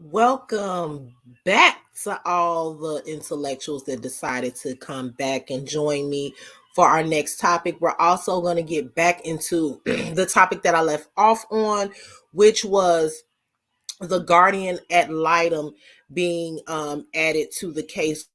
Welcome back to all the intellectuals that decided to come back and join me for our next topic. We're also going to get back into the topic that I left off on, which was the guardian ad litem being added to the case,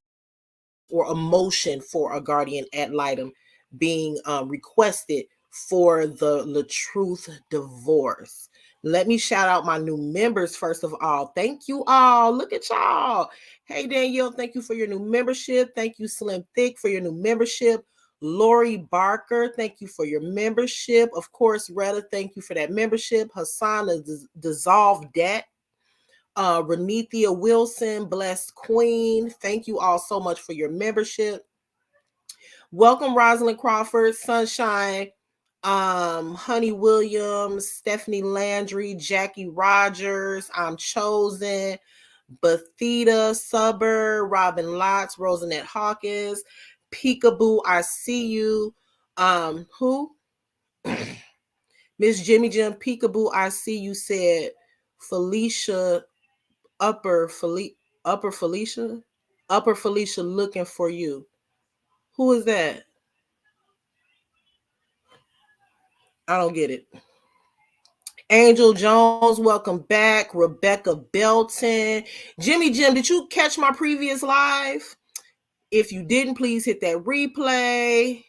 or a motion for a guardian ad litem being requested for the LaTruth divorce. Let me shout out my new members first of all. Thank you all. Look at y'all. Hey, Danielle, thank you for your new membership. Thank you, Slim Thick, for your new membership. Lori Barker, thank you for your membership. Of course, Retta, thank you for that membership. Hassan, dissolved debt. Renethia Wilson, Blessed Queen, thank you all so much for your membership. Welcome, Rosalind Crawford, Sunshine, Honey Williams, Stephanie Landry, Jackie Rogers, I'm Chosen, Bethita Suburb, Robin Lotz, Rosanette Hawkins, Peekaboo, I See You. Who? Miss Jimmy Jim, Peekaboo, I See You said Felicia, Upper Felicia looking for you. Who is that? I don't get it. Angel Jones, welcome back. Rebecca Belton. Jimmy Jim, did you catch my previous live? If you didn't, please hit that replay.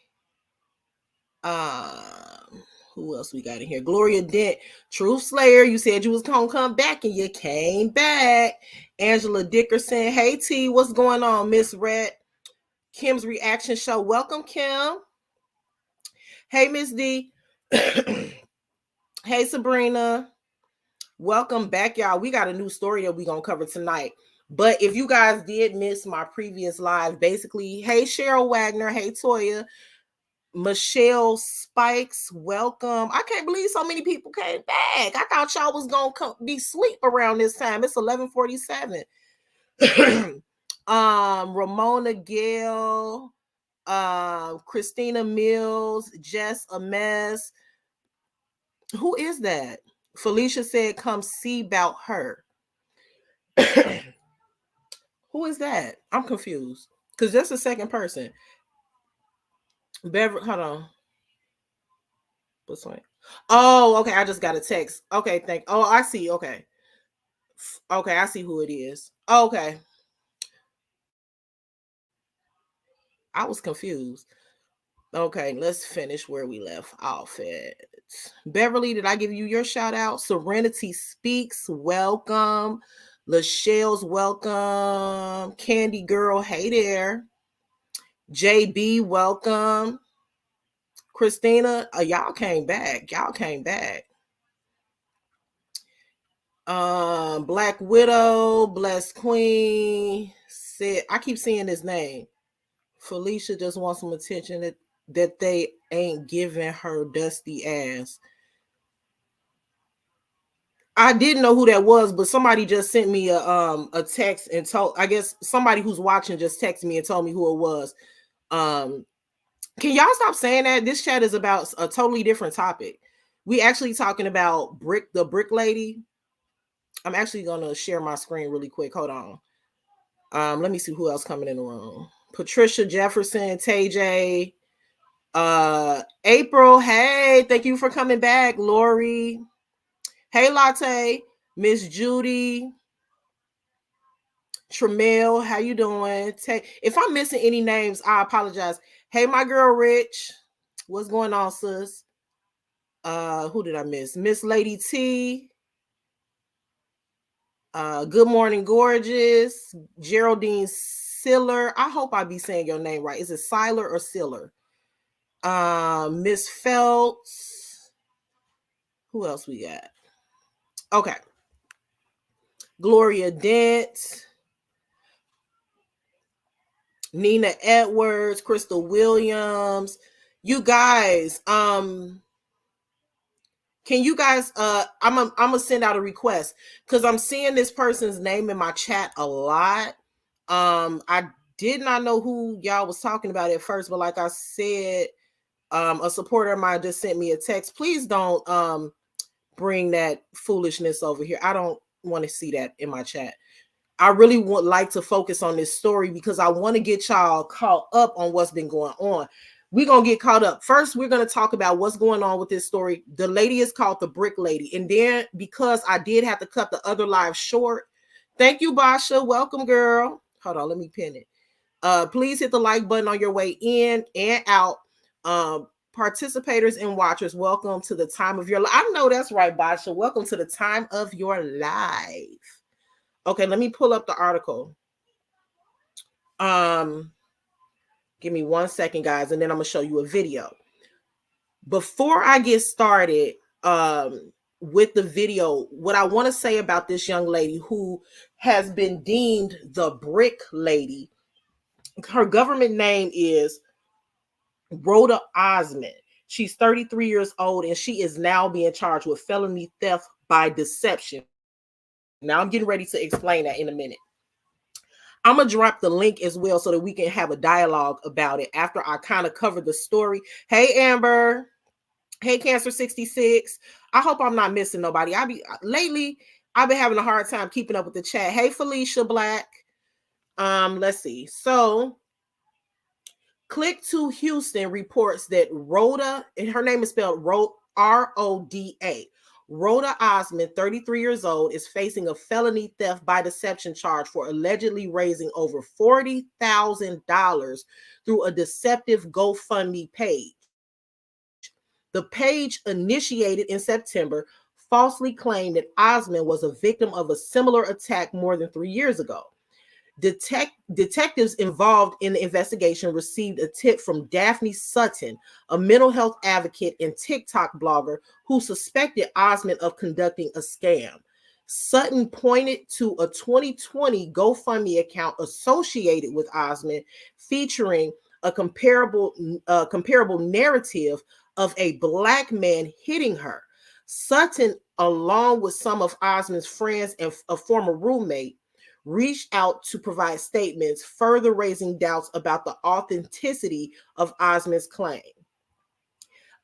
Who else we got in here? Gloria Dent, Truth Slayer. You said you was gonna come back and you came back. Angela Dickerson. Hey T, what's going on, Miss Red? Kim's reaction show. Welcome, Kim. Hey, Miss D. Hey, Sabrina. Welcome back, y'all. We got a new story that we're going to cover tonight. But if you guys did miss my previous live, basically, hey, Cheryl Wagner. Hey, Toya. Michelle Spikes, welcome. I can't believe so many people came back. I thought y'all was going to be asleep around this time. It's 11:47. Ramona Gale, Christina Mills, Jess Ames. Who is that? Felicia said, come see about her. Who is that? I'm confused. Because that's the second person. Beverly, hold on. What's my? Oh, okay. I just got a text. Okay, Oh, I see. Okay. Okay, I see who it is. Okay. I was confused. Okay, let's finish where we left off at. Beverly, did I give you your shout out? Serenity Speaks, welcome. Lachelle's welcome. Candy Girl, hey there. JB, welcome. Christina, y'all came back. Y'all came back. Black Widow, Blessed Queen said, I keep seeing his name. Felicia just wants some attention that they ain't giving her dusty ass. I didn't know who that was, but somebody just sent me a text and told, I guess somebody who's watching just texted me and told me who it was. Can y'all stop saying that? This chat is about a totally different topic. We actually talking about the brick lady. I'm actually gonna share my screen really quick. Hold on. Let me see who else coming in the room. Patricia Jefferson, TJ, April. Hey, thank you for coming back. Lori. Hey, Latte. Miss Judy. Tremel, how you doing? If I'm missing any names, I apologize. Hey, my girl Rich. What's going on, sis? Who did I miss? Miss Lady T. Good morning, gorgeous. Geraldine Siller. I hope I be saying your name right. Is it Siller or Siller? Miss Phelps. Who else we got? Okay. Gloria Dent. Nina Edwards, Crystal Williams. You guys, can you guys I'm gonna send out a request because I'm seeing this person's name in my chat a lot. I did not know who y'all was talking about at first, but like I said, a supporter of mine just sent me a text. Please don't bring that foolishness over here. I don't want to see that in my chat. I really would like to focus on this story because I want to get y'all caught up on what's been going on. We're going to get caught up. First, we're going to talk about what's going on with this story. The lady is called the Brick Lady. And then because I did have to cut the other live short. Thank you, Basha. Welcome, girl. Hold on. Let me pin it. Please hit the like button on your way in and out. Participators and watchers, welcome to the time of your life. I know that's right, Basha. Welcome to the time of your life. Okay, let me pull up the article. Give me 1 second, guys, and then I'm gonna show you a video. Before I get started with the video, what I want to say about this young lady who has been deemed the Brick Lady, her government name is Rhoda Osmond. She's 33 years old, and she is now being charged with felony theft by deception. Now, I'm getting ready to explain that in a minute. I'm going to drop the link as well so that we can have a dialogue about it after I kind of cover the story. Hey, Amber. Hey, Cancer 66. I hope I'm not missing nobody. Lately, I've been having a hard time keeping up with the chat. Hey, Felicia Black. Let's see. So, Click to Houston reports that Rhoda, and her name is spelled Roda. Rhoda Osmond, 33 years old, is facing a felony theft by deception charge for allegedly raising over $40,000 through a deceptive GoFundMe page. The page, initiated in September, falsely claimed that Osmond was a victim of a similar attack more than 3 years ago. Detectives involved in the investigation received a tip from Daphne Sutton, a mental health advocate and TikTok blogger who suspected Osmond of conducting a scam. Sutton pointed to a 2020 GoFundMe account associated with Osmond, featuring a comparable narrative of a Black man hitting her. Sutton, along with some of Osmond's friends and a former roommate, reached out to provide statements, further raising doubts about the authenticity of Osmond's claim.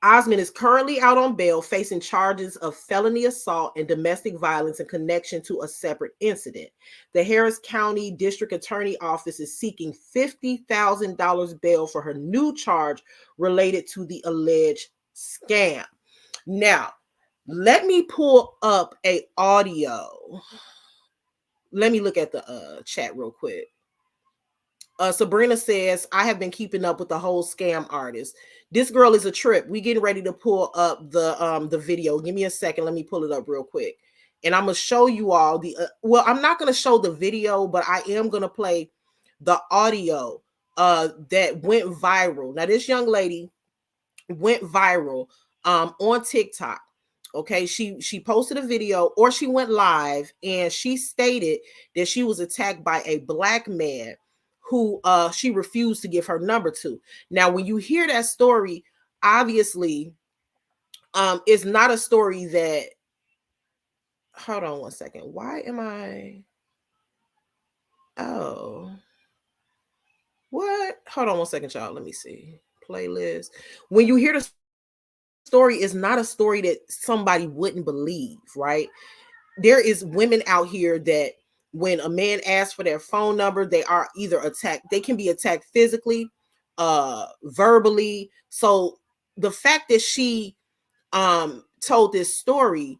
Osmond is currently out on bail, facing charges of felony assault and domestic violence in connection to a separate incident. The Harris County District Attorney Office is seeking $50,000 bail for her new charge related to the alleged scam. Now, let me pull up an audio. Let me look at the chat real quick. Sabrina says, I have been keeping up with the whole scam artist. This girl is a trip. We getting ready to pull up the video. Give me a second. Let me pull it up real quick. And I'm going to show you all well, I'm not going to show the video, but I am going to play the audio that went viral. Now, this young lady went viral on TikTok. Okay, she posted a video, or she went live, and she stated that she was attacked by a black man who she refused to give her number to. Now, when you hear that story, obviously it's not a story that, hold on one second. Why am I, oh, what? Hold on one second, y'all. Let me see. Playlist. When you hear the story, is not a story that somebody wouldn't believe, right? There is women out here that when a man asks for their phone number, they are either attacked, they can be attacked physically, verbally. So the fact that she told this story,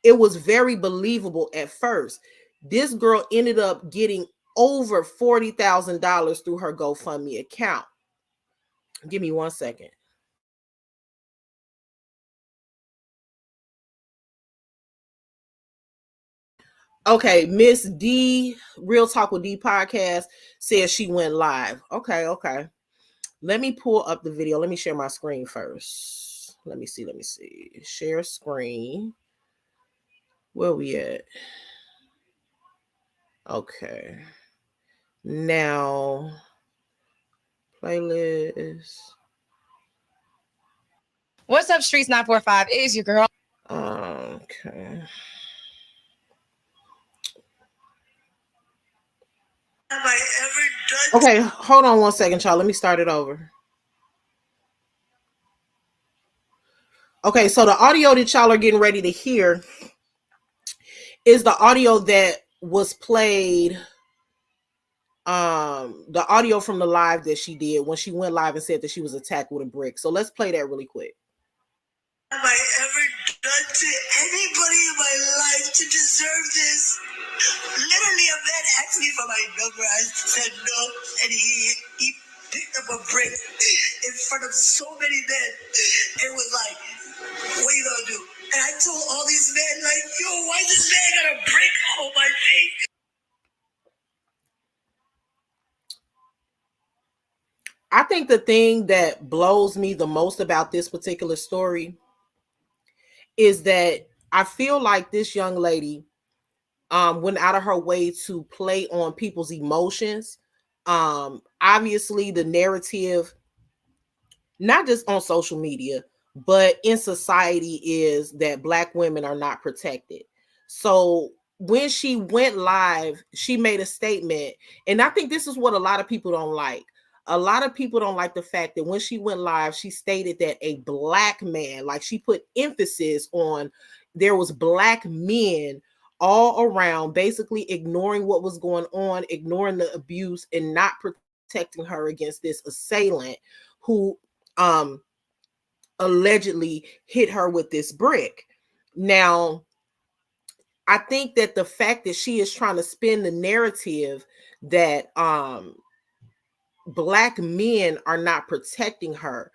it was very believable at first. This girl ended up getting over $40,000 through her GoFundMe account. Give me one second. Okay, Miss D, Real Talk with D podcast, says she went live. Okay, okay. Let me pull up the video. Let me share my screen first. Let me see. Let me see. Share screen. Where we at? Okay. Now, playlist. What's up, Streets 945? It is your girl. Okay. Have I ever done? Okay, hold on one second, y'all. Let me start it over. Okay, so the audio that y'all are getting ready to hear is the audio that was played, the audio from the live that she did when she went live and said that she was attacked with a brick. So let's play that really quick. Have I ever done to anybody in my life to deserve this? Literally, a man asked me for my number. I said no, and he picked up a brick in front of so many men. It was like, what you gonna do? And I told all these men, like, yo, why this man got a brick on my face? I think the thing that blows me the most about this particular story is that I feel like this young lady went out of her way to play on people's emotions. Obviously, the narrative, not just on social media, but in society, is that Black women are not protected. So when she went live, she made a statement. And I think this is what a lot of people don't like. A lot of people don't like the fact that when she went live, she stated that a Black man, like she put emphasis on, there was Black men all around, basically ignoring what was going on, ignoring the abuse, and not protecting her against this assailant who um allegedly hit her with this brick. Now, I think that the fact that she is trying to spin the narrative that Black men are not protecting her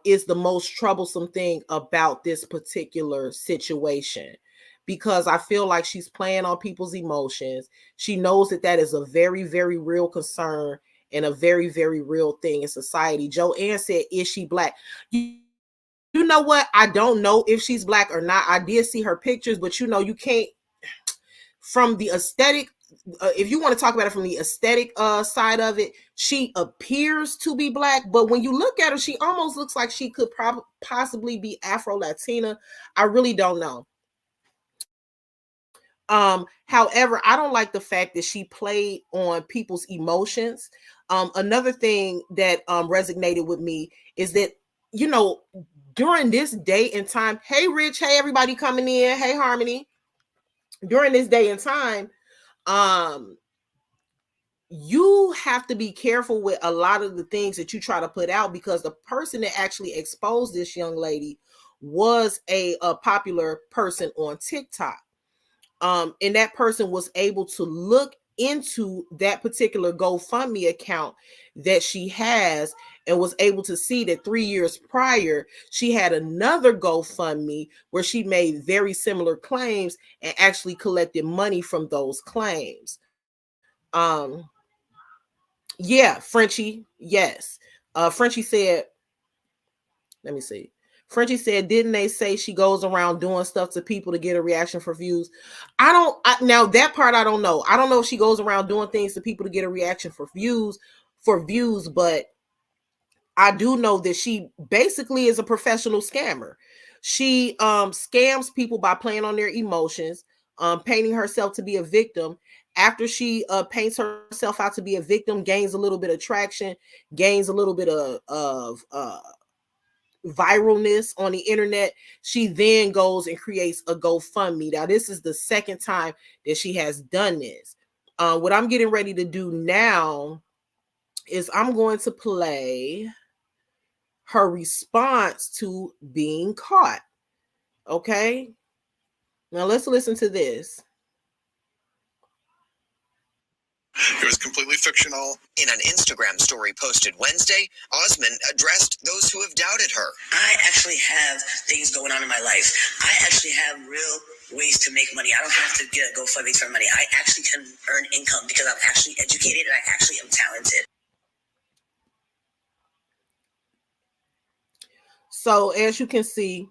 is the most troublesome thing about this particular situation, because I feel like she's playing on people's emotions. She knows that that is a very, very real concern and a very, very real thing in society. Joanne said, is she Black? You know what? I don't know if she's Black or not. I did see her pictures, but you can't, from the aesthetic, if you want to talk about it from the aesthetic side of it, she appears to be Black, but when you look at her, she almost looks like she could possibly be Afro Latina. I really don't know. However, I don't like the fact that she played on people's emotions. Another thing that resonated with me is that, you know, during this day and time, hey Rich, hey everybody coming in, hey Harmony, during this day and time, um, you have to be careful with a lot of the things that you try to put out, because the person that actually exposed this young lady was a popular person on TikTok. And that person was able to look into that particular GoFundMe account that she has, and was able to see that 3 years prior, she had another GoFundMe where she made very similar claims and actually collected money from those claims. Yeah, Frenchie, yes. Frenchie said, Let me see. Frenchie said, "Didn't they say she goes around doing stuff to people to get a reaction for views?" Now that part I don't know. I don't know if she goes around doing things to people to get a reaction for views, but I do know that she basically is a professional scammer. She scams people by playing on their emotions, painting herself to be a victim. After she paints herself out to be a victim, gains a little bit of traction, gains a little bit of viralness on the internet, she then goes and creates a GoFundMe. Now, this is the second time that she has done this. What I'm getting ready to do now is I'm going to play her response to being caught. Okay? Now let's listen to this. It was completely fictional. In an Instagram story posted Wednesday, Osmond addressed those who have doubted her. I actually have things going on in my life. I actually have real ways to make money. I don't have to get GoFundMe for money. I actually can earn income because I'm actually educated and I actually am talented. So as you can see,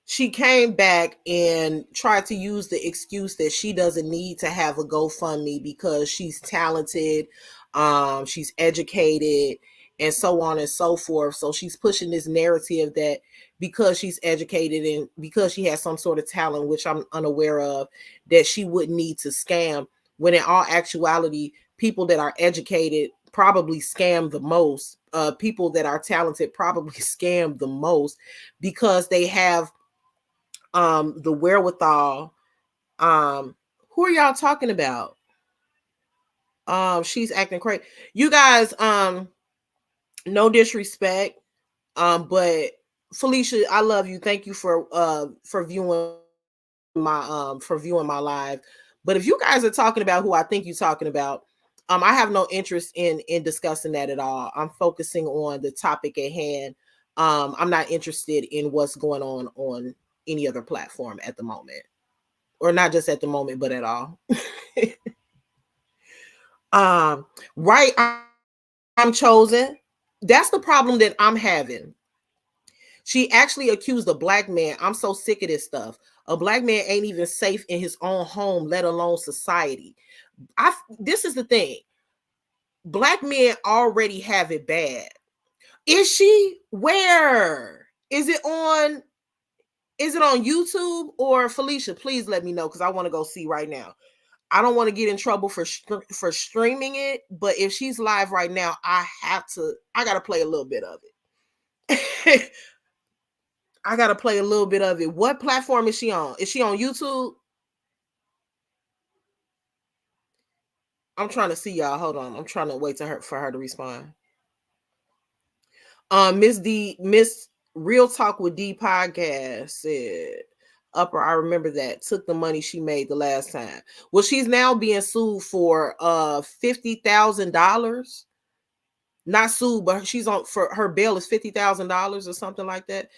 she came back and tried to use the excuse that she doesn't need to have a GoFundMe because she's talented, she's educated, and so on and so forth. So she's pushing this narrative that because she's educated and because she has some sort of talent, which I'm unaware of, that she wouldn't need to scam. When in all actuality, people that are educated probably scam the most. People that are talented probably scam the most because they have the wherewithal. Who are y'all talking about? She's acting crazy. You guys, no disrespect, but Felicia, I love you. Thank you for viewing my live. But if you guys are talking about who I think you're talking about, I have no interest in discussing that at all. I'm focusing on the topic at hand. I'm not interested in what's going on any other platform at the moment, or not just at the moment, but at all. um, right, I'm chosen. That's the problem that I'm having. She actually accused a black man. I'm so sick of this stuff. A black man ain't even safe in his own home, let alone society. This is the thing. Black men already have it bad. Is she? Where? Is it on YouTube or Felicia? Please let me know because I want to go see right now. I don't want to get in trouble for streaming it, but if she's live right now, I got to play a little bit of it. I got to play a little bit of it. What platform is she on? Is she on YouTube? I'm trying to see y'all. Hold on. I'm trying to wait for her to respond. Miss Real Talk with D podcast said Upper, I remember that, took the money she made the last time. Well, she's now being sued for $50,000. Not sued, but she's on for her bail is $50,000 or something like that.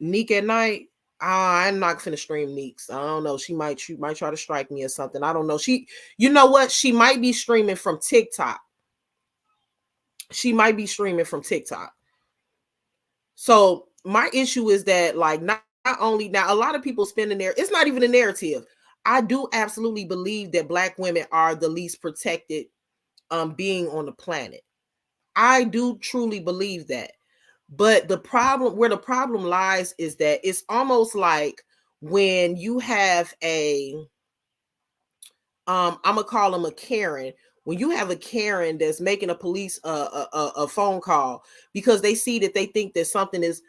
Neek at night. I'm not finna stream Neeks. I don't know. She might try to strike me or something. I don't know. You know what? She might be streaming from TikTok. She might be streaming from TikTok. So my issue is that, like, not only now, a lot of people spending there. It's not even a narrative. I do absolutely believe that black women are the least protected being on the planet. I do truly believe that. But where the problem lies is that it's almost like when you have I'm gonna call them a Karen. When you have a Karen that's making a police a phone call because they see that they think that something is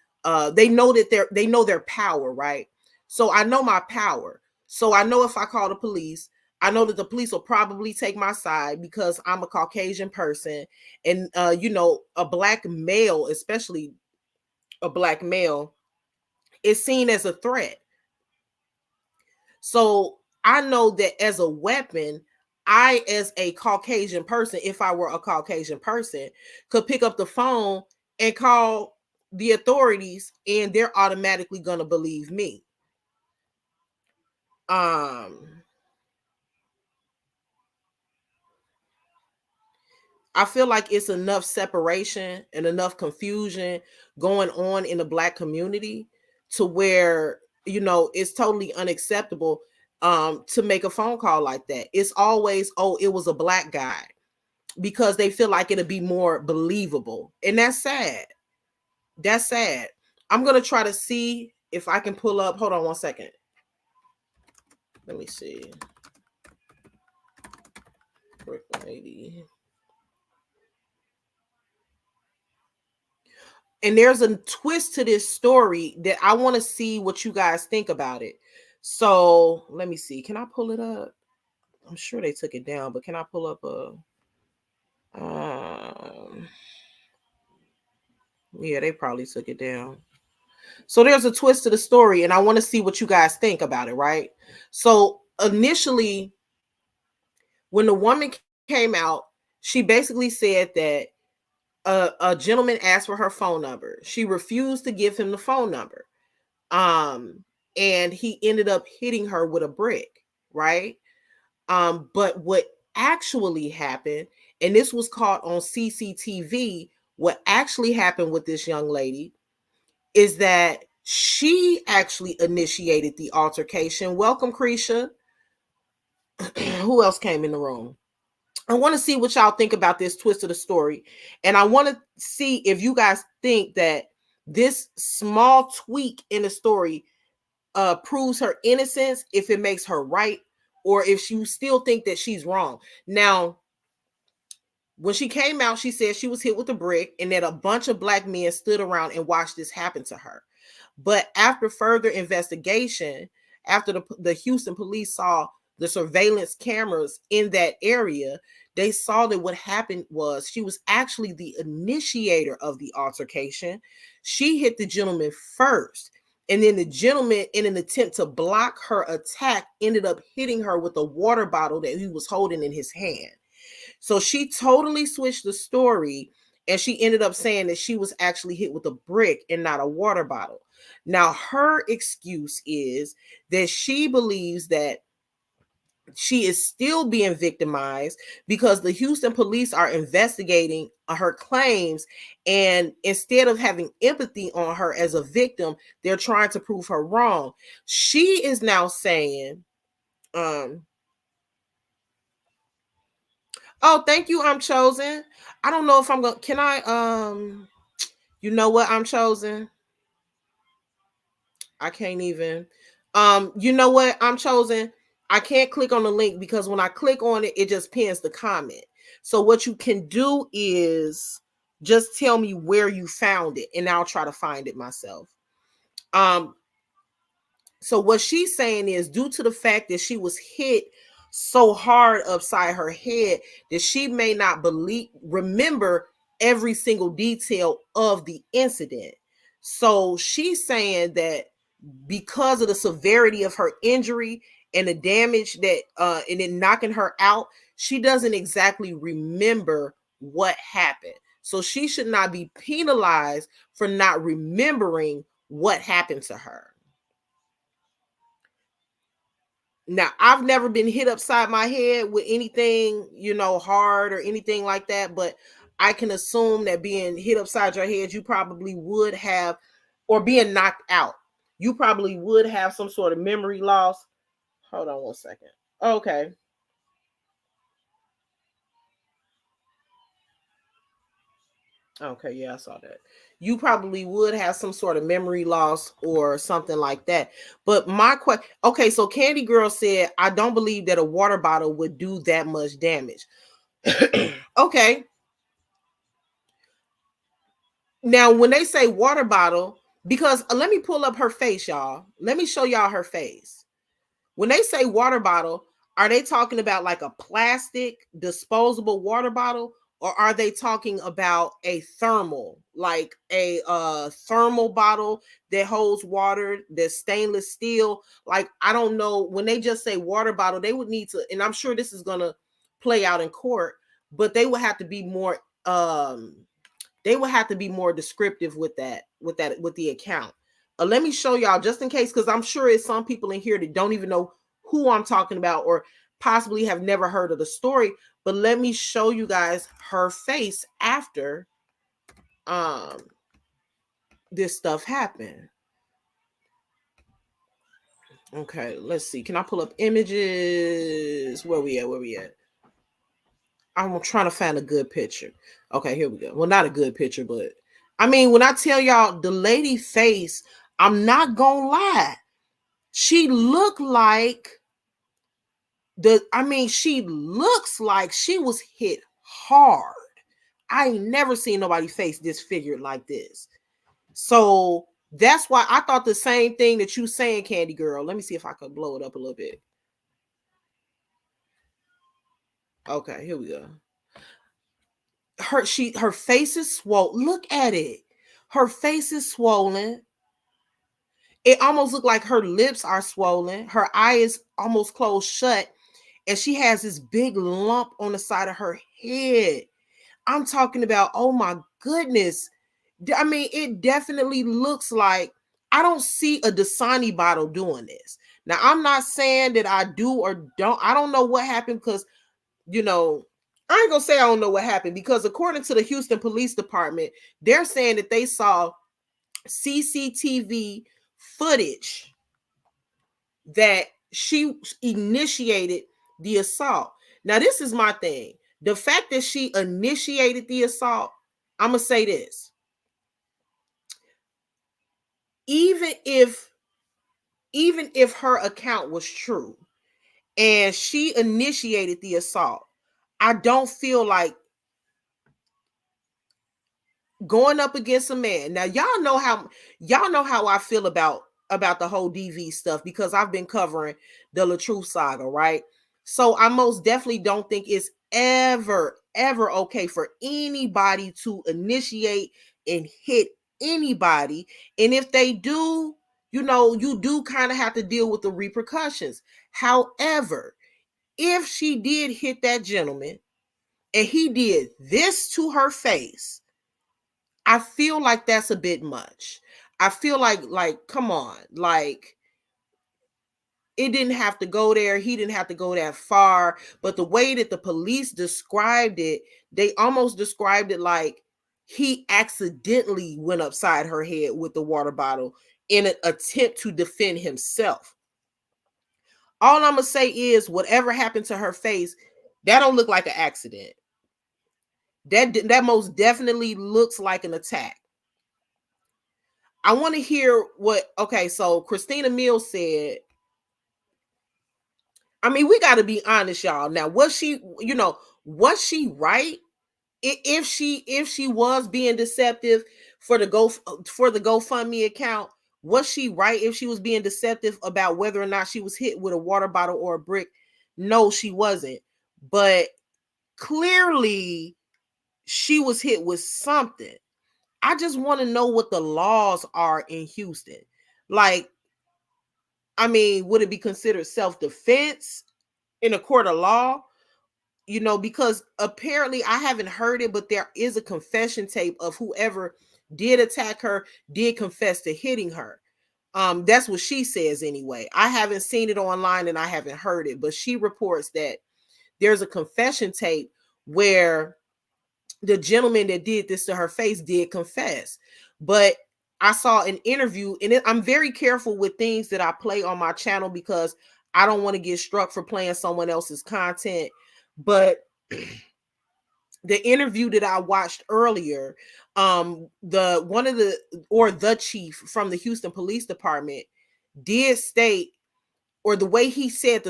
they know that they know their power, right? So I know my power. So I know if I call the police, I know that the police will probably take my side because I'm a Caucasian person, and a black male, especially a black male, is seen as a threat. So I know that as a weapon, I, as a Caucasian person, if I were a Caucasian person, could pick up the phone and call the authorities, and they're automatically going to believe me. Um, I feel like it's enough separation and enough confusion going on in the black community to where, you know, it's totally unacceptable to make a phone call like that. It's always, oh, it was a black guy, because they feel like it'll be more believable. And that's sad. That's sad. I'm going to try to see if I can pull up. Hold on one second. Let me see. Brick lady. And there's a twist to this story that I want to see what you guys think about it. So let me see. Can I pull it up? I'm sure they took it down, but can I pull up a yeah, they probably took it down. So there's a twist to the story, and I want to see what you guys think about it, right? So initially, when the woman came out, she basically said that a gentleman asked for her phone number. She refused to give him the phone number. And he ended up hitting her with a brick, right? But what actually happened, and this was caught on CCTV, what actually happened with this young lady is that she actually initiated the altercation. Welcome, Creisha. Who else came in the room? I want to see what y'all think about this twist of the story. And I want to see if you guys think that this small tweak in the story proves her innocence, if it makes her right, or if you still think that she's wrong. Now, when she came out, she said she was hit with a brick and that a bunch of black men stood around and watched this happen to her. But after further investigation, after the Houston police saw the surveillance cameras in that area, they saw that what happened was she was actually the initiator of the altercation. She hit the gentleman first. And then the gentleman, in an attempt to block her attack, ended up hitting her with a water bottle that he was holding in his hand. So she totally switched the story, and she ended up saying that she was actually hit with a brick and not a water bottle. Now, her excuse is that she believes that she is still being victimized because the Houston police are investigating her claims, and instead of having empathy on her as a victim, they're trying to prove her wrong. She is now saying, oh, thank you, I'm chosen. I don't know if I'm going to, can I, you know what, I'm chosen? I can't even, you know what, I'm chosen? I can't click on the link because when I click on it, it just pins the comment. So what you can do is just tell me where you found it and I'll try to find it myself. So what she's saying is, due to the fact that she was hit so hard upside her head, that she may not remember every single detail of the incident. So she's saying that because of the severity of her injury and the damage that and it knocking her out, she doesn't exactly remember what happened. So she should not be penalized for not remembering what happened to her. Now, I've never been hit upside my head with anything, you know, hard or anything like that, but I can assume that being hit upside your head, you probably would have, or being knocked out, you probably would have some sort of memory loss. Hold on one second. Okay. Okay, yeah, I saw that. You probably would have some sort of memory loss or something like that. But my question, okay, so Candy Girl said, I don't believe that a water bottle would do that much damage. Okay. Now, when they say water bottle, because let me pull up her face, y'all. Let me show y'all her face. When they say water bottle, are they talking about like a plastic disposable water bottle, or are they talking about a thermal, like a thermal bottle that holds water, that's stainless steel? Like, I don't know. When they just say water bottle, they would need to, and I'm sure this is gonna play out in court, but they would have to be more they would have to be more descriptive with the account. Let me show y'all just in case, because I'm sure it's some people in here that don't even know who I'm talking about, or possibly have never heard of the story, but let me show you guys her face after um this stuff happened. Okay, let's see. Can I pull up images? Where we at? Where we at? I'm trying to find a good picture. Okay, here we go. Well, not a good picture, but I mean, when I tell y'all the lady face, I'm not gonna lie. She looked like she looks like she was hit hard. I ain't never seen nobody face disfigured like this. So that's why I thought the same thing that you saying, Candy Girl. Let me see if I can blow it up a little bit. Okay, here we go. Her face is swollen. Look at it. Her face is swollen. It almost looked like her lips are swollen. Her eye is almost closed shut. And she has this big lump on the side of her head. I'm talking about, oh my goodness. I mean, it definitely looks like I don't see a Dasani bottle doing this. Now, I'm not saying that I do or don't. I don't know what happened because, you know, I ain't gonna say I don't know what happened because according to the Houston Police Department, they're saying that they saw CCTV footage that she initiated the assault. Now, this is my thing. The fact that she initiated the assault, I'm gonna say this. Even if her account was true and she initiated the assault, I don't feel like going up against a man. Now y'all know how I feel about the whole DV stuff because I've been covering the LaTruth saga, right? So I most definitely don't think it's ever okay for anybody to initiate and hit anybody. And if they do, you know, you do kind of have to deal with the repercussions. However, if she did hit that gentleman and he did this to her face, I feel like that's a bit much. I feel like come on, like it didn't have to go there. He didn't have to go that far. But the way that the police described it, they almost described it like he accidentally went upside her head with the water bottle in an attempt to defend himself. All I'm gonna say is whatever happened to her face, that don't look like an accident. That most definitely looks like an attack. I want to hear what. Okay, so Christina Mills said. I mean, we got to be honest, y'all. Now, was she, was she right? If she was being deceptive for the GoFundMe account, was she right if she was being deceptive about whether or not she was hit with a water bottle or a brick? No, she wasn't. But clearly, she was hit with something. I just want to know what the laws are in Houston. Like, I mean, would it be considered self-defense in a court of law? You know, because apparently I haven't heard it, but there is a confession tape of whoever did attack her did confess to hitting her. That's what she says anyway. I haven't seen it online and I haven't heard it, but she reports that there's a confession tape where the gentleman that did this to her face did confess. But I saw an interview, and I'm very careful with things that I play on my channel because I don't want to get struck for playing someone else's content. But the interview that I watched earlier, the chief from the Houston Police Department did state, or the way he said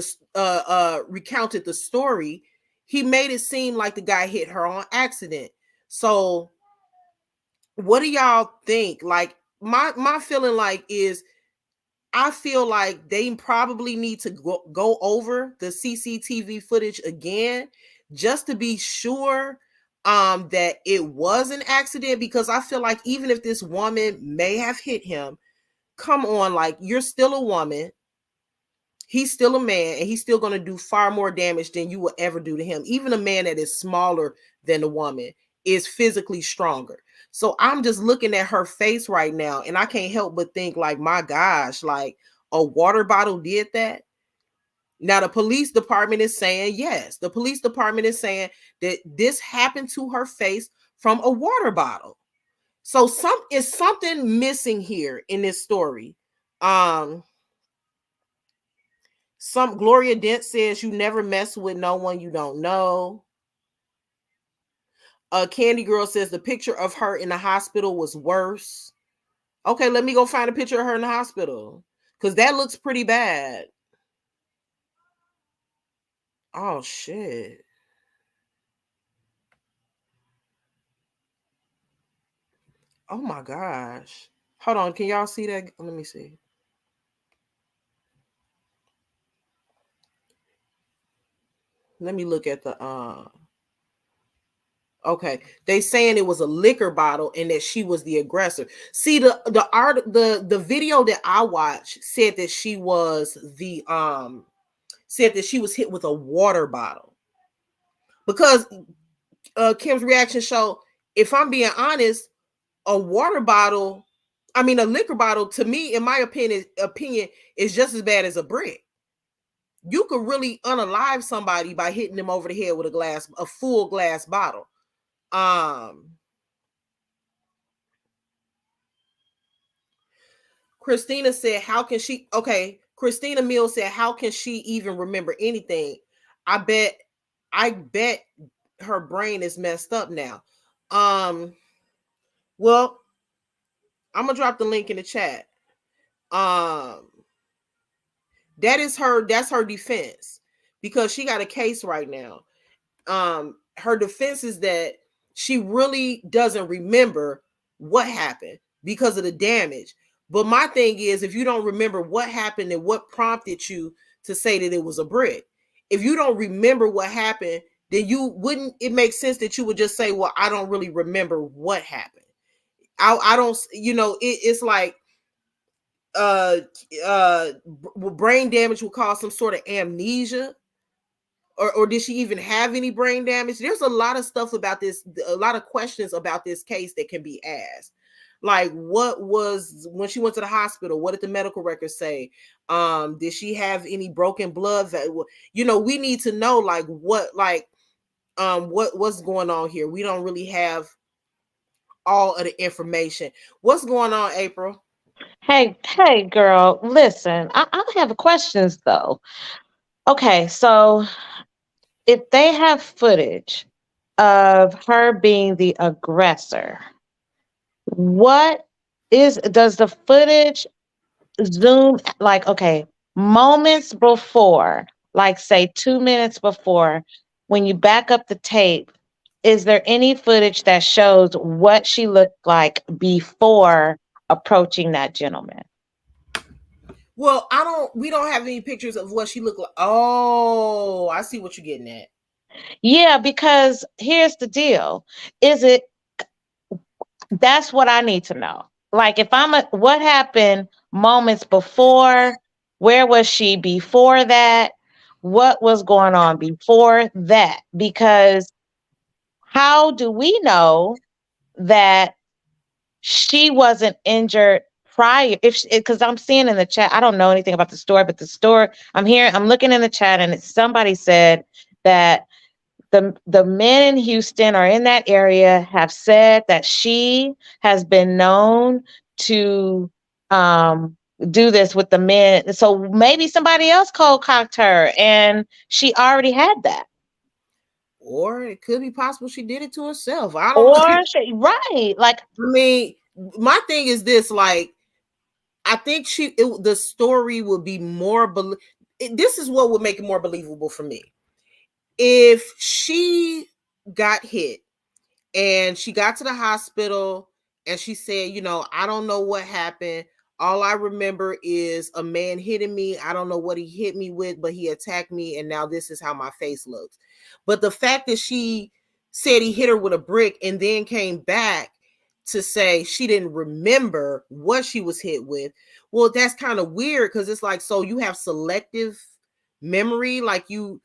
recounted the story, he made it seem like the guy hit her on accident. So what do y'all think? Like my feeling like is I feel like they probably need to go over the CCTV footage again just to be sure that it was an accident, because I feel like even if this woman may have hit him, come on, like, you're still a woman. He's still a man, and he's still going to do far more damage than you will ever do to him. Even a man that is smaller than a woman is physically stronger. So I'm just looking at her face right now, and I can't help but think, like, my gosh, like, a water bottle did that. Now the police department is saying yes. The police department is saying that this happened to her face from a water bottle. So something missing here in this story. Um some Gloria Dent says you never mess with no one you don't know. Candy Girl says the picture of her in the hospital was worse. Okay, let me go find a picture of her in the hospital because that looks pretty bad. Oh shit. Oh my gosh. Hold on, can y'all see that? Let me see. Let me look at the okay. They saying it was a liquor bottle and that she was the aggressor. See the video that I watched said that she was the said that she was hit with a water bottle. Because Kim's reaction showed, if I'm being honest, a water bottle, I mean a liquor bottle, to me, in my opinion, is just as bad as a brick. You could really unalive somebody by hitting them over the head with a full glass bottle. Um, Christina said, "How can she?" Okay, Christina Mills said, "How can she even remember anything?" I bet, I bet her brain is messed up now. Um, well, I'm gonna drop the link in the chat. Um, that's her defense because she got a case right now. Her defense is that she really doesn't remember what happened because of the damage. But my thing is, if you don't remember what happened and what prompted you to say that it was a brick, if you don't remember what happened, then you wouldn't, it makes sense that you would just say, well, I don't really remember what happened. I don't, it's like uh brain damage will cause some sort of amnesia, or did she even have any brain damage? There's a lot of stuff about this, a lot of questions about this case that can be asked. Like, what was, when she went to the hospital, what did the medical records say? Did she have any broken blood? We need to know, like, what's going on here. We don't really have all of the information. What's going on, April? Hey, girl, listen, I have questions though. Okay, so if they have footage of her being the aggressor, what does the footage zoom, like, okay, moments before, like say 2 minutes before, when you back up the tape, is there any footage that shows what she looked like before approaching that gentleman? Well, we don't have any pictures of what she looked like. Oh, I see what you're getting at. Yeah, because here's the deal. Is it That's what I need to know. Like, if what happened moments before? Where was she before that? What was going on before that? Because how do we know that she wasn't injured prior? Because I'm seeing in the chat, I don't know anything about the story, but the story I'm looking in the chat, and somebody said that the men in Houston or in that area have said that she has been known to do this with the men. So maybe somebody else cold cocked her and she already had that. Or it could be possible she did it to herself. I don't know. Or right. Like, I mean, my thing is this, like, I think the story would be more, this is what would make it more believable for me. If she got hit and she got to the hospital and she said, I don't know what happened. All I remember is a man hitting me. I don't know what he hit me with, but he attacked me, and now this is how my face looks. But the fact that she said he hit her with a brick and then came back to say she didn't remember what she was hit with, well, that's kind of weird, because it's like, so you have selective memory, like you,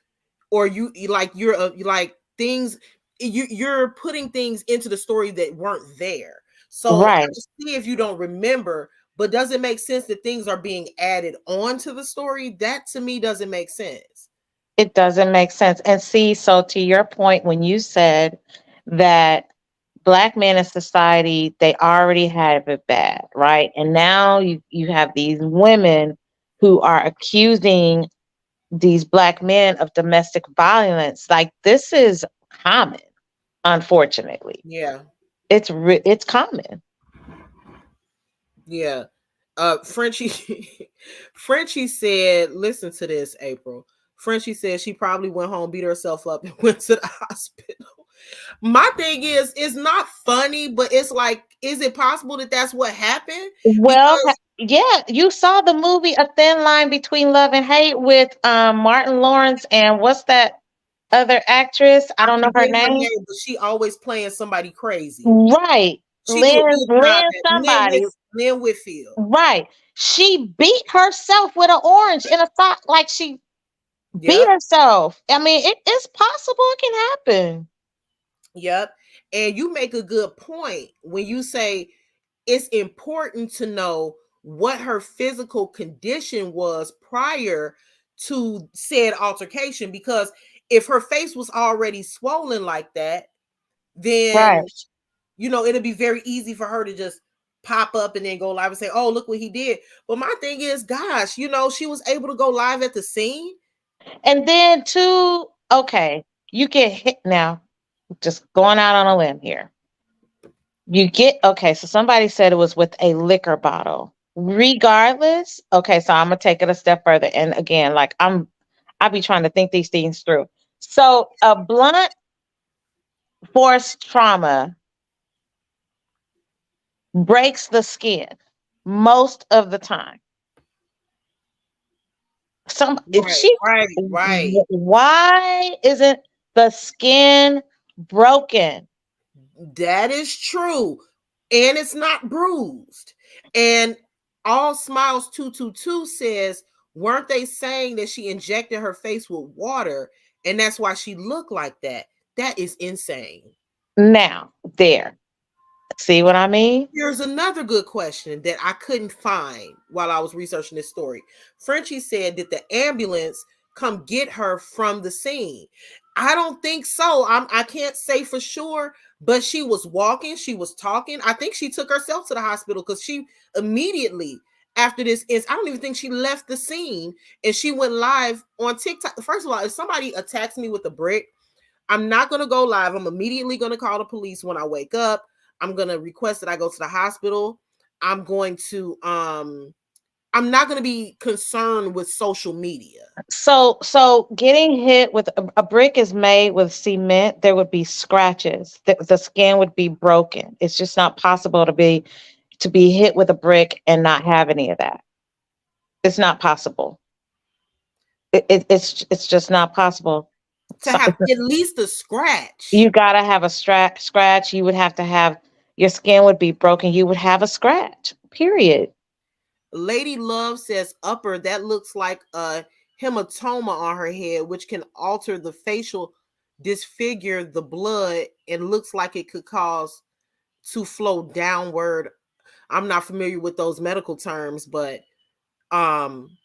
or you like, you're like things, you're putting things into the story that weren't there. So I right. can see if you don't remember, but does it make sense that things are being added on to the story? That to me doesn't make sense. It doesn't make sense. And see, so to your point, when you said that black men in society, they already have it bad, right? And now you have these women who are accusing these black men of domestic violence. Like this is common, unfortunately. Yeah. It's common. Yeah. Frenchie Frenchie said, listen to this, April. Frenchie said she probably went home, beat herself up, and went to the hospital. My thing is, it's not funny, but it's like, is it possible that that's what happened? Well, Because yeah, you saw the movie A Thin Line Between Love and Hate with Martin Lawrence and what's that other actress? I I don't know her forget her name. name, but she always playing somebody crazy. Right. She do a good job Lynn at somebody. Lynn Whitfield. Right. She beat herself with an orange in a sock. Like she beat Yep. herself. I mean, it's possible it can happen. Yep. And you make a good point when you say it's important to know what her physical condition was prior to said altercation, because if her face was already swollen like that, Right. then it'll be very easy for her to just pop up and then go live and say, "Oh, look what he did." But my thing is, gosh, she was able to go live at the scene. And then too, okay, you get hit now. Just going out on a limb here. You get okay, so somebody said it was with a liquor bottle. Regardless, okay, so I'm gonna take it a step further. And again, like I be trying to think these things through. So a blunt force trauma breaks the skin most of the time. Some if Right, she right, right. why isn't the skin broken? That is true. And it's not bruised. And All Smiles 222 says, weren't they saying that she injected her face with water and that's why she looked like that? That is insane. Now, there. See what I mean? Here's another good question that I couldn't find while I was researching this story. Frenchie said, did the ambulance come get her from the scene? I don't think so. I can't say for sure, but she was walking, she was talking. I think she took herself to the hospital because she immediately after this is, I don't even think she left the scene, and she went live on TikTok. First of all, if somebody attacks me with a brick, I'm not going to go live. I'm immediately going to call the police when I wake up. I'm going to request that I go to the hospital. I'm going to I'm not going to be concerned with social media. So getting hit with a brick is made with cement. There would be scratches. The skin would be broken. It's just not possible to be hit with a brick and not have any of that. It's not possible. It's just not possible. To So, have at least a you scratch. gotta have a scratch. You would have to have your skin would be broken. You would have a scratch. Period. Lady Love says upper, that looks like a hematoma on her head, which can alter the facial, disfigure the blood, and looks like it could cause to flow downward. I'm not familiar with those medical terms, but um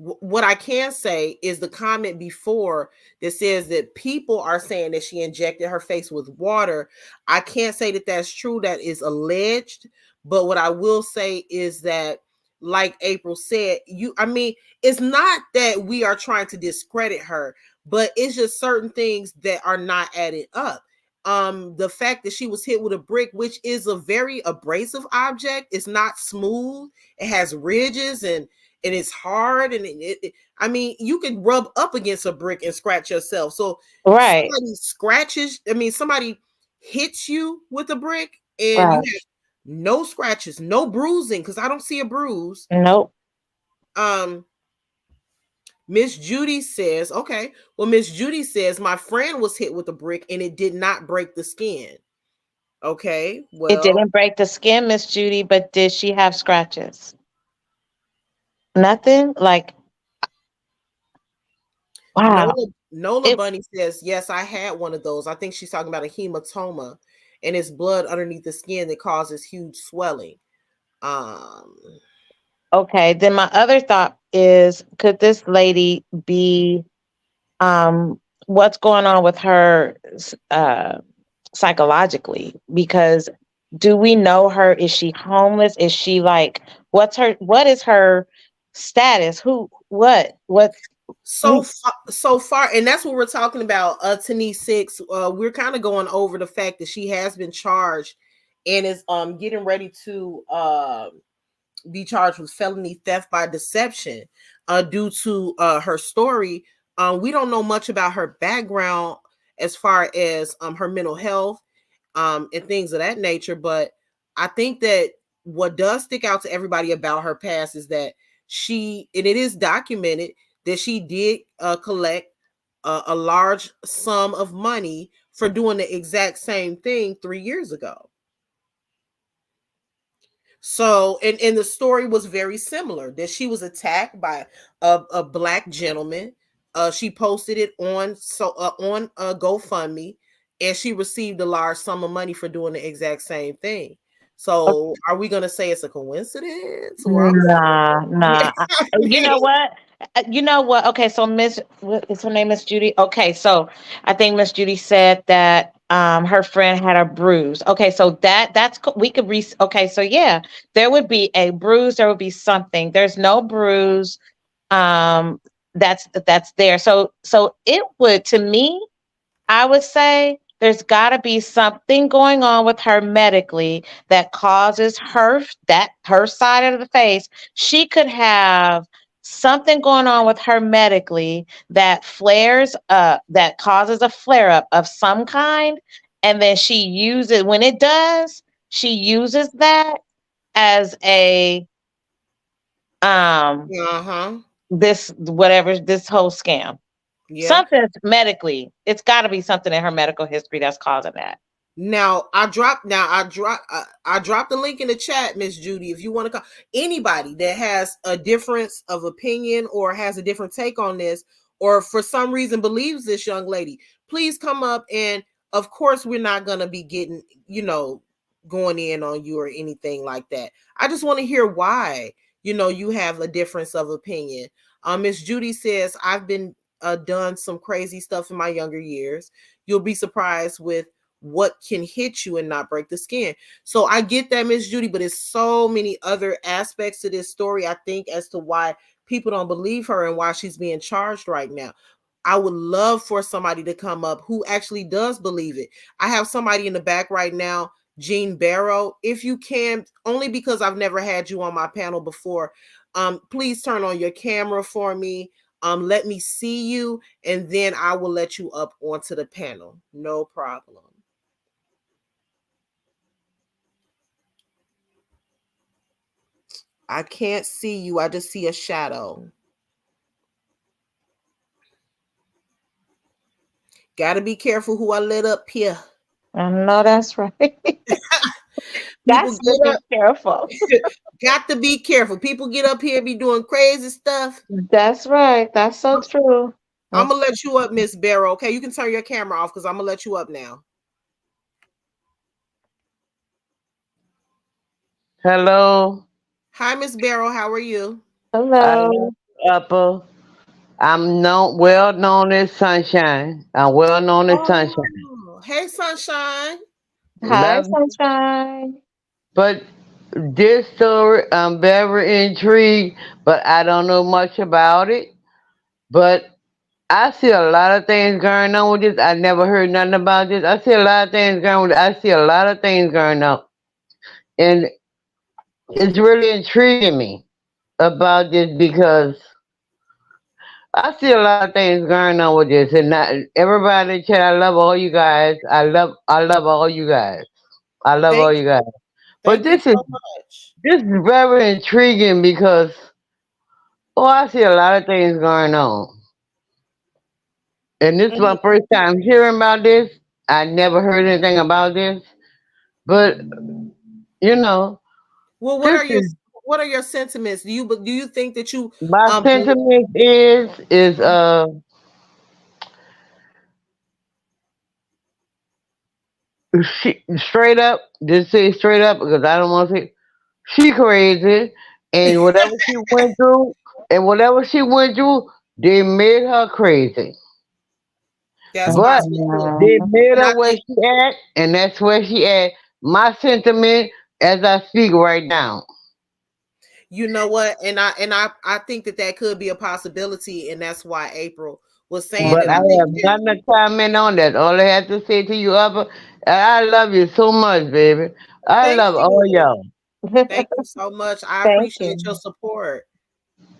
what I can say is the comment before that says that people are saying that she injected her face with water. I can't say that that's true. That is alleged. But what I will say is that, like April said, I mean, it's not that we are trying to discredit her, but it's just certain things that are not added up. The fact that she was hit with a brick, which is a very abrasive object, it's not smooth. It has ridges and it's hard, and I mean, you can rub up against a brick and scratch yourself. So Right. somebody hits you with a brick and you Right. have no scratches, no bruising, because I don't see a bruise. Nope. um Miss Judy says, okay, well, Miss Judy says my friend was hit with a brick and it did not break the skin. Okay, It well, didn't break the skin, Miss Judy, but did she have scratches? Nothing? Like, wow. Nola It Bunny says, yes, I had one of those. I think she's talking about a hematoma, and it's blood underneath the skin that causes huge swelling. Um, Okay, then my other thought is, could this lady be what's going on with her psychologically? Because do we know her? Is she homeless? Is she like, what is her status? What so so far, and that's what we're talking about. Tani Six. We're kind of going over the fact that she has been charged and is getting ready to be charged with felony theft by deception due to her story. We don't know much about her background as far as her mental health and things of that nature. But I think that what does stick out to everybody about her past is that and it is documented that she did collect a large sum of money for doing the exact same thing 3 years ago. So, and the story was very similar that she was attacked by a black gentleman. She posted it on GoFundMe, and she received a large sum of money for doing the exact same thing. So, are we gonna say it's a coincidence? Or I'm Nah, nah. I You mean, know what? You know what? Okay, so Miss, what is her name? Miss Judy. Okay, so I think Miss Judy said that her friend had a bruise. Okay, so we could okay, so yeah, there would be a bruise. There would be something. There's no bruise. That's there. So it would, to me, I would say there's got to be something going on with her medically that causes her side of the face. She could have something going on with her medically that flares up, that causes a flare up of some kind. And then she uses, when it does, she uses that as a, um, uh-huh. this whole scam. Yeah. Something's medically, it's got to be something in her medical history that's causing that. I dropped the link in the chat, Miss Judy. If you want to call anybody that has a difference of opinion or has a different take on this, or for some reason believes this young lady, please come up. And of course, we're not gonna be getting, going in on you or anything like that. I just want to hear why, you have a difference of opinion. Miss Judy says, I've been done some crazy stuff in my younger years. You'll be surprised with what can hit you and not break the skin. So I get that, Miss Judy, but it's so many other aspects to this story, I think, as to why people don't believe her and why she's being charged right now. I would love for somebody to come up who actually does believe it. I have somebody in the back right now, Jean Barrow. If you can, only because I've never had you on my panel before, please turn on your camera for me. Let me see you, and then I will let you up onto the panel. No problem. I can't see you. I just see a shadow. Gotta be careful who I let up here. I know that's right. People That's to get be up. careful. Got to be careful. People get up here and be doing crazy stuff. That's right. That's so true. I'm That's, gonna let you up, Miss Barrow. Okay, you can turn your camera off because I'm gonna let you up now. Hello, Hi, Miss Barrow. How are you? I love hello. Upper. I'm well known as Sunshine. I'm well known as Sunshine. Oh, hey, Sunshine. Hi, Love you. sunshine. But this story, I'm very intrigued, but I don't know much about it. But I see a lot of things going on with this. I never heard nothing about this. I see a lot of things going with I see a lot of things going on. And it's really intriguing me about this because I see a lot of things going on with this, and everybody in chat. I love all you guys. I love all you guys. I love Thank all you guys. But thank you so much. this is very intriguing because I see a lot of things going on, and this is my Mhm. first time hearing about this. I never heard anything about this, but you know, Well, this is what are your sentiments? Do you think that you my um sentiment is straight up. Just say straight up because I don't want to say. She crazy, and whatever she went through, they made her crazy. That's But possibly true. they Mhm. made And her I where think she at, and that's where she at. My sentiment as I speak right now. you know what, and I think that that could be a possibility, and that's why April was saying But that. I I think have that nothing to comment on that. All I have to say to you, Upper, I love you so much, baby. I thank love all you. y'all. Thank you so much. I Thank appreciate your you. support.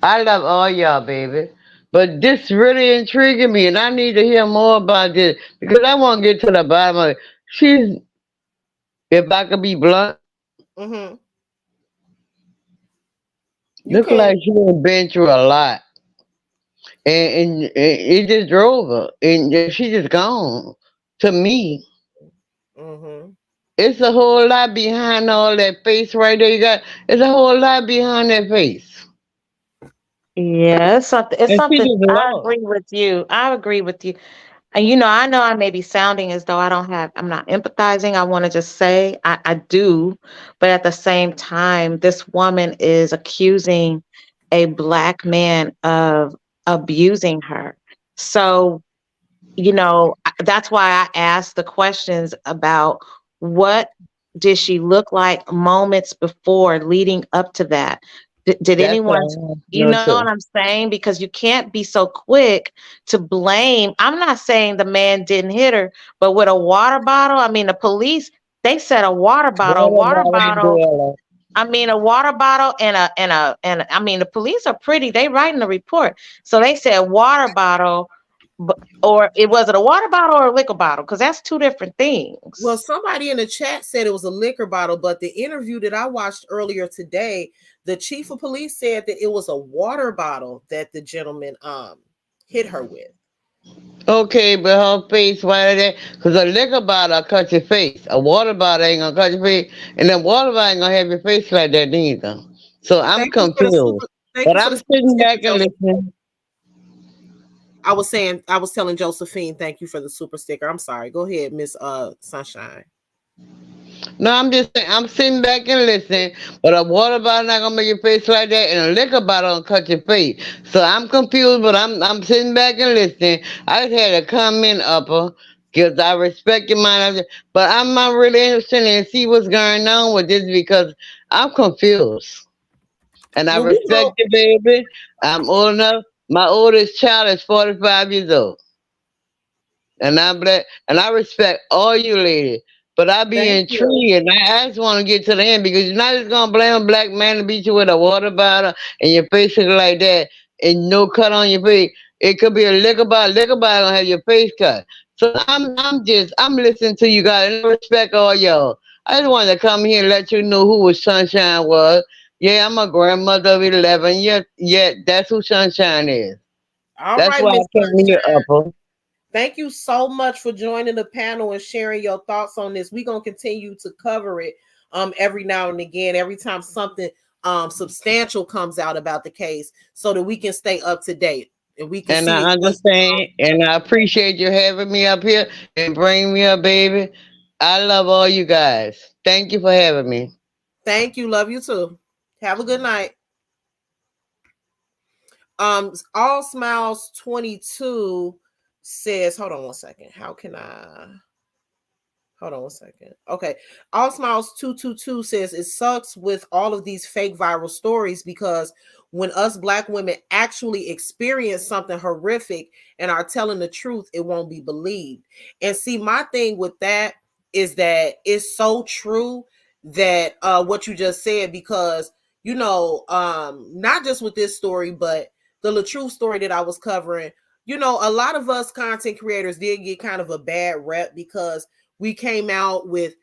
I love all y'all, baby. But this really intriguing me, and I need to hear more about this because I want to get to the bottom of it. She's, if I could be blunt, Hmm. You look can. like she done been through a lot, and it just drove her, and she just gone. To me, Hmm. it's a whole lot behind all that face right there. You got, it's a whole lot behind that face, Yeah, it's something. It's and she something. just I lost. agree with you. I agree with you. And I know I may be sounding as though I'm not empathizing. I want to just say I do, but at the same time, this woman is accusing a black man of abusing her. So that's why I asked the questions about what did she look like moments before leading up to that. Did That's what anyone, I want to you know know what too. I'm saying? Because you can't be so quick to blame. I'm not saying the man didn't hit her, but with a water bottle, I mean, the police, they said a water bottle, What about it, Dwella? a water bottle and I mean, the police are pretty, they write in the report. So they said water bottle, or it was it a water bottle or a liquor bottle? Because that's two different Well, things. somebody in the chat said it was a liquor bottle, but the interview that I watched earlier today, the chief of police said that it was a water bottle that the gentleman hit her with. Okay, but her face, why that? Because a liquor bottle cut your face. A water bottle ain't gonna cut your face, and a water bottle ain't gonna have your face like that neither. So I'm Thank you for the confused. super. Thank But you for I'm the super sitting sticker, back and Joseph. listening. I was telling Josephine, thank you for the super sticker. I'm sorry. Go ahead, Miss Sunshine. No, I'm just saying, I'm sitting back and listening, but a water bottle not gonna make your face like that, and a liquor bottle gonna cut your face. So I'm confused, but I'm sitting back and listening. I just had a comment upper because I respect your mind, but I'm not really interested in see what's going on with this because I'm confused, and I Well, we respect go. you, baby. I'm old enough. My oldest child is 45 years old. And I'm black, and I respect all you ladies. But I be Thank you. intrigued, and I just want to get to the end because you're not just gonna blame a black man to beat you with a water bottle and your face look like that and no cut on your face. It could be a liquor bottle. Liquor bottle gonna have your face cut. So I'm listening to you guys, and I respect all y'all. I just wanted to come here and let you know who was Sunshine was. Yeah, I'm a grandmother of 11. Yet that's who Sunshine is. All That's right, why Miss I came here, Sunshine. Upper. Thank you so much for joining the panel and sharing your thoughts on this. We're gonna continue to cover it every now and again, every time something substantial comes out about the case, so that we can stay up to date and we can And see I what's understand, and I appreciate you having me up here and bring me up, baby. I love all you guys. Thank you for having me. Thank you. Love you too. Have a good night. All Smiles 22 says, hold on one second. How can I hold on one second. Okay. All Smiles 222 says it sucks with all of these fake viral stories because when us black women actually experience something horrific and are telling the truth, it won't be believed. And see, my thing with that is that it's so true that what you just said, because not just with this story, but the LaTruth story that I was covering, a lot of us content creators did get kind of a bad rep because we came out with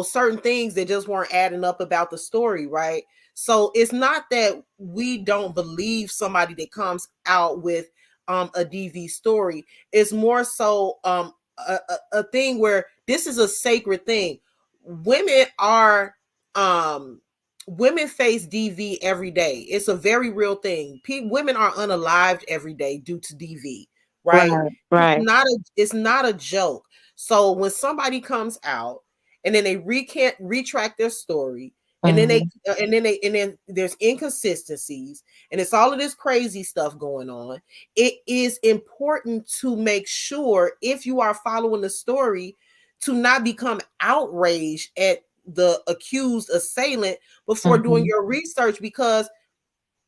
certain things that just weren't adding up about the story, right? So it's not that we don't believe somebody that comes out with a DV story. It's more so a thing where this is a sacred thing. Women are um women face DV every day. It's a very real thing. Women are unalived every day due to DV, right? Right, it's right. not a it's not a joke. So when somebody comes out and then they retract their story And then Mhm. and then there's inconsistencies, and it's all of this crazy stuff going on. It is important to make sure, if you are following the story, to not become outraged at the accused assailant before doing Mhm. your research, because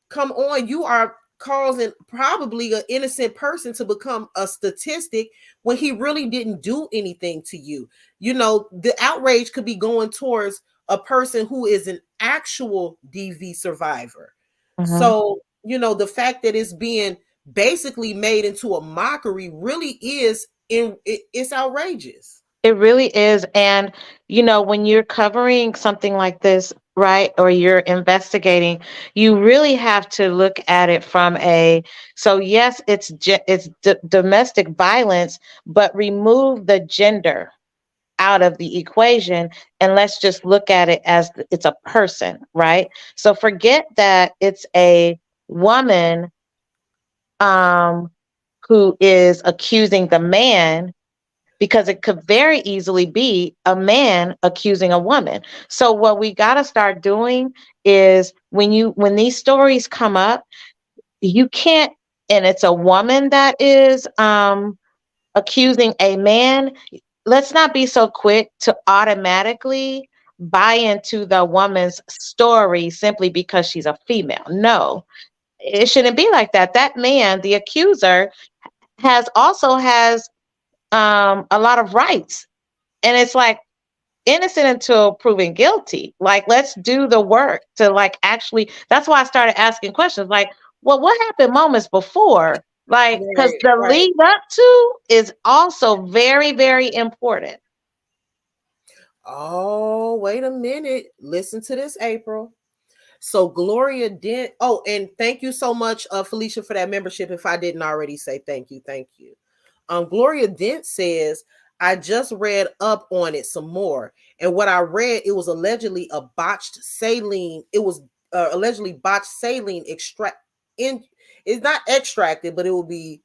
come on, you are causing probably an innocent person to become a statistic when he really didn't do anything to you. You know, the outrage could be going towards a person who is an actual DV survivor. Mhm. So, you know, the fact that it's being basically made into a mockery really is it's outrageous. It really is. And, when you're covering something like this, right, or you're investigating, you really have to look at it from so yes, it's domestic violence, but remove the gender out of the equation, and let's just look at it as it's a person, right? So forget that it's a woman um, who is accusing the man, because it could very easily be a man accusing a woman. So what we got to start doing is, when these stories come up, you can't, and it's a woman that is accusing a man, let's not be so quick to automatically buy into the woman's story simply because she's a female. No, it shouldn't be like that. That man, the accuser, has a lot of rights. And it's like, innocent until proven guilty. Like, let's do the work to, like, actually, that's why I started asking questions like, well, what happened moments before? Like, because Right, the right. lead up to is also very, very important. Oh, wait a minute. Listen to this, April. So Gloria Dent. Oh, and thank you so much, Felicia, for that membership. If I didn't already say thank you, thank you. Gloria Dent says, I just read up on it some more, and what I read, it was allegedly a botched saline. It was allegedly botched saline extract in. It's not extracted, but it will be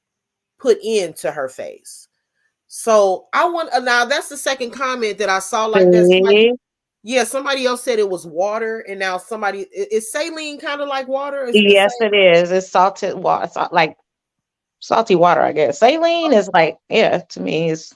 put into her face. So I want now. That's the second comment that I saw like that. Somebody, See? yeah, somebody else said it was water, and now somebody is saline kind of like water. Is it the Yes, same? it is. It's salted water, like salty water, I guess. Saline is like, yeah, to me, it's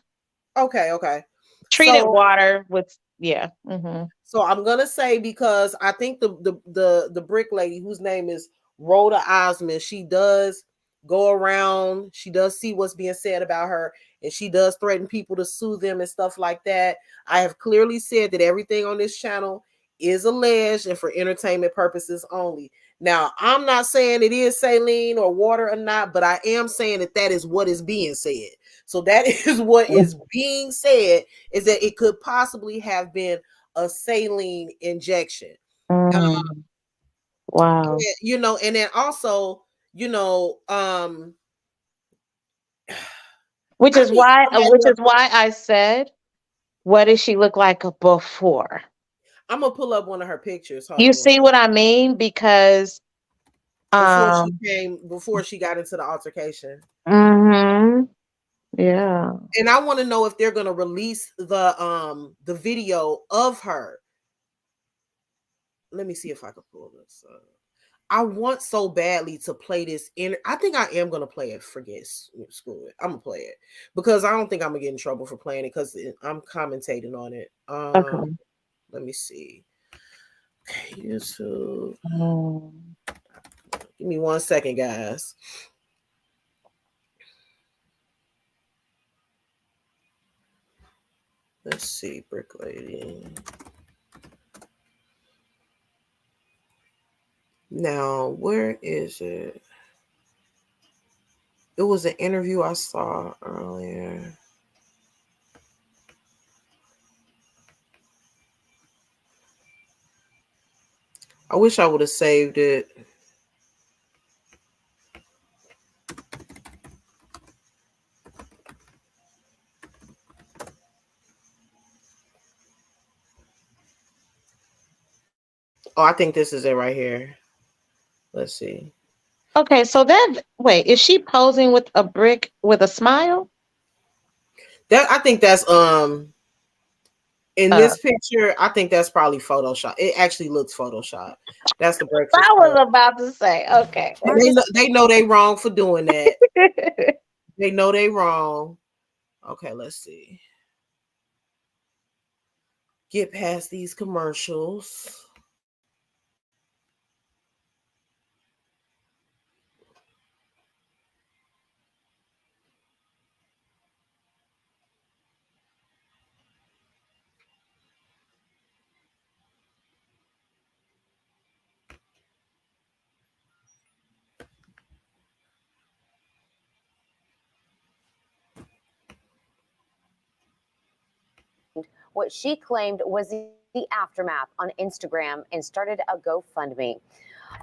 Okay, okay. treated So water with, yeah. Hmm. So I'm gonna say, because I think the brick lady, whose name is Rhoda Osmond, she does go around, she does see what's being said about her, and she does threaten people to sue them and stuff like that. I have clearly said that everything on this channel is alleged and for entertainment purposes only. Now, I'm not saying it is saline or water or not, but I am saying that that is what is being said. So that is what is being said, is that it could possibly have been a saline injection. Hmm. Wow. You know, and then also, you know, Which I is need why, somebody I said, what does she look like before? I'm gonna pull up one of her pictures. Hold You on one see second. what I mean? Because um Before she got into the altercation. mhm, yeah. And I want to know if they're gonna release the video of her. Let me see if I can pull this up. I want so badly to play this in. I think I am gonna play it. Forget, screw it. I'm gonna play it because I don't think I'm gonna get in trouble for playing it because I'm commentating on it. Okay. Let me see. Okay, YouTube. Mm. Give me 1 second, guys. Let's see, Brick Lady. Now, where is it? It was an interview I saw earlier. I wish I would have saved it. Oh, I think this is it right here. Let's see. Okay, so that, wait, is she posing with a brick with a smile? That I think that's In this picture, I think that's probably Photoshop. It actually looks Photoshop. That's the Breakfast I Club. was about to say, okay. They know they wrong for doing that. They know they wrong. Okay, let's see. Get past these commercials. What she claimed was the aftermath on Instagram and started a GoFundMe.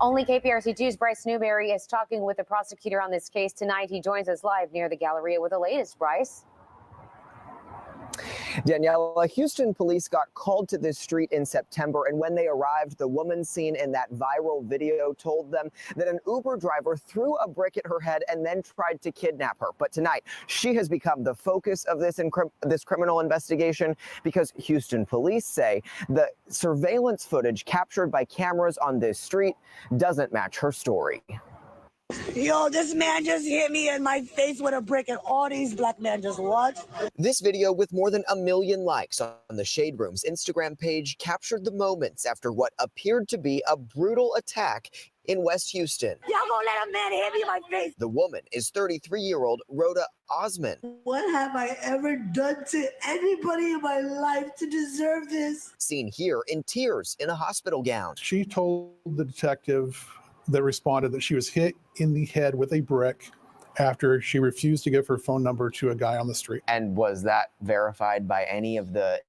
Only KPRC2's Bryce Newberry is talking with the prosecutor on this case tonight. He joins us live near the Galleria with the latest. Bryce. Daniela, Houston police got called to this street in September, and when they arrived, the woman seen in that viral video told them that an Uber driver threw a brick at her head and then tried to kidnap her. But tonight, she has become the focus of this criminal investigation because Houston police say the surveillance footage captured by cameras on this street doesn't match her story. Yo, this man just hit me in my face with a brick, and all these black men just watch. This video, with more than 1 million likes on the Shade Room's Instagram page, captured the moments after what appeared to be a brutal attack in West Houston. Y'all gonna let a man hit me in my face? The woman is 33-year-old Rhoda Osman. What have I ever done to anybody in my life to deserve this? Seen here in tears in a hospital gown. She told the detective that responded that she was hit in the head with a brick after she refused to give her phone number to a guy on the street. And was that verified by any of the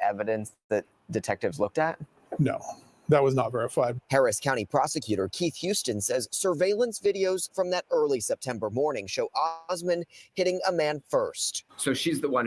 evidence that detectives looked at? No, that was not verified. Harris County prosecutor Keith Houston says surveillance videos from that early September morning show Osman hitting a man first. So she's the one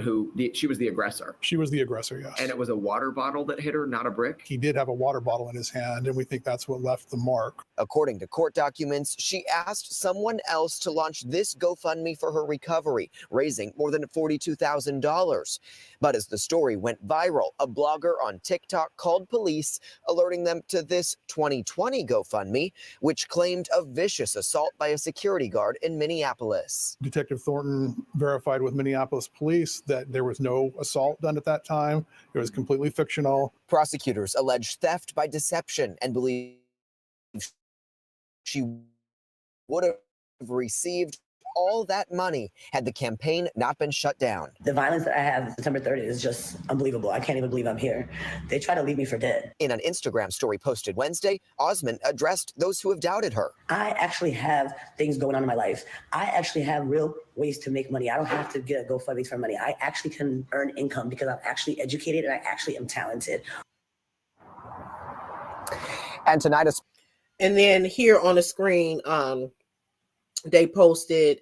she was the aggressor. She was the aggressor, yes. And it was a water bottle that hit her, not a brick? He did have a water bottle in his hand, and we think that's what left the mark. According to court documents, she asked someone else to launch this GoFundMe for her recovery, raising more than $42,000. But as the story went viral, a blogger on TikTok called police, alerting them to this 2020 GoFundMe, which claimed a vicious assault by a security guard in Minneapolis. Detective Thornton verified with Minneapolis police that there was no assault done at that time. It was completely fictional. Prosecutors allege theft by deception and believe she would have received all that money had the campaign not been shut down. The violence that I have September 30th is just unbelievable. I can't even believe I'm here. They try to leave me for dead. In an Instagram story posted Wednesday, Osman addressed those who have doubted her. I actually have things going on in my life. I actually have real ways to make money. I don't have to get a GoFundMe for money. I actually can earn income because I'm actually educated and I actually am talented. And tonight, and then here on the screen, they posted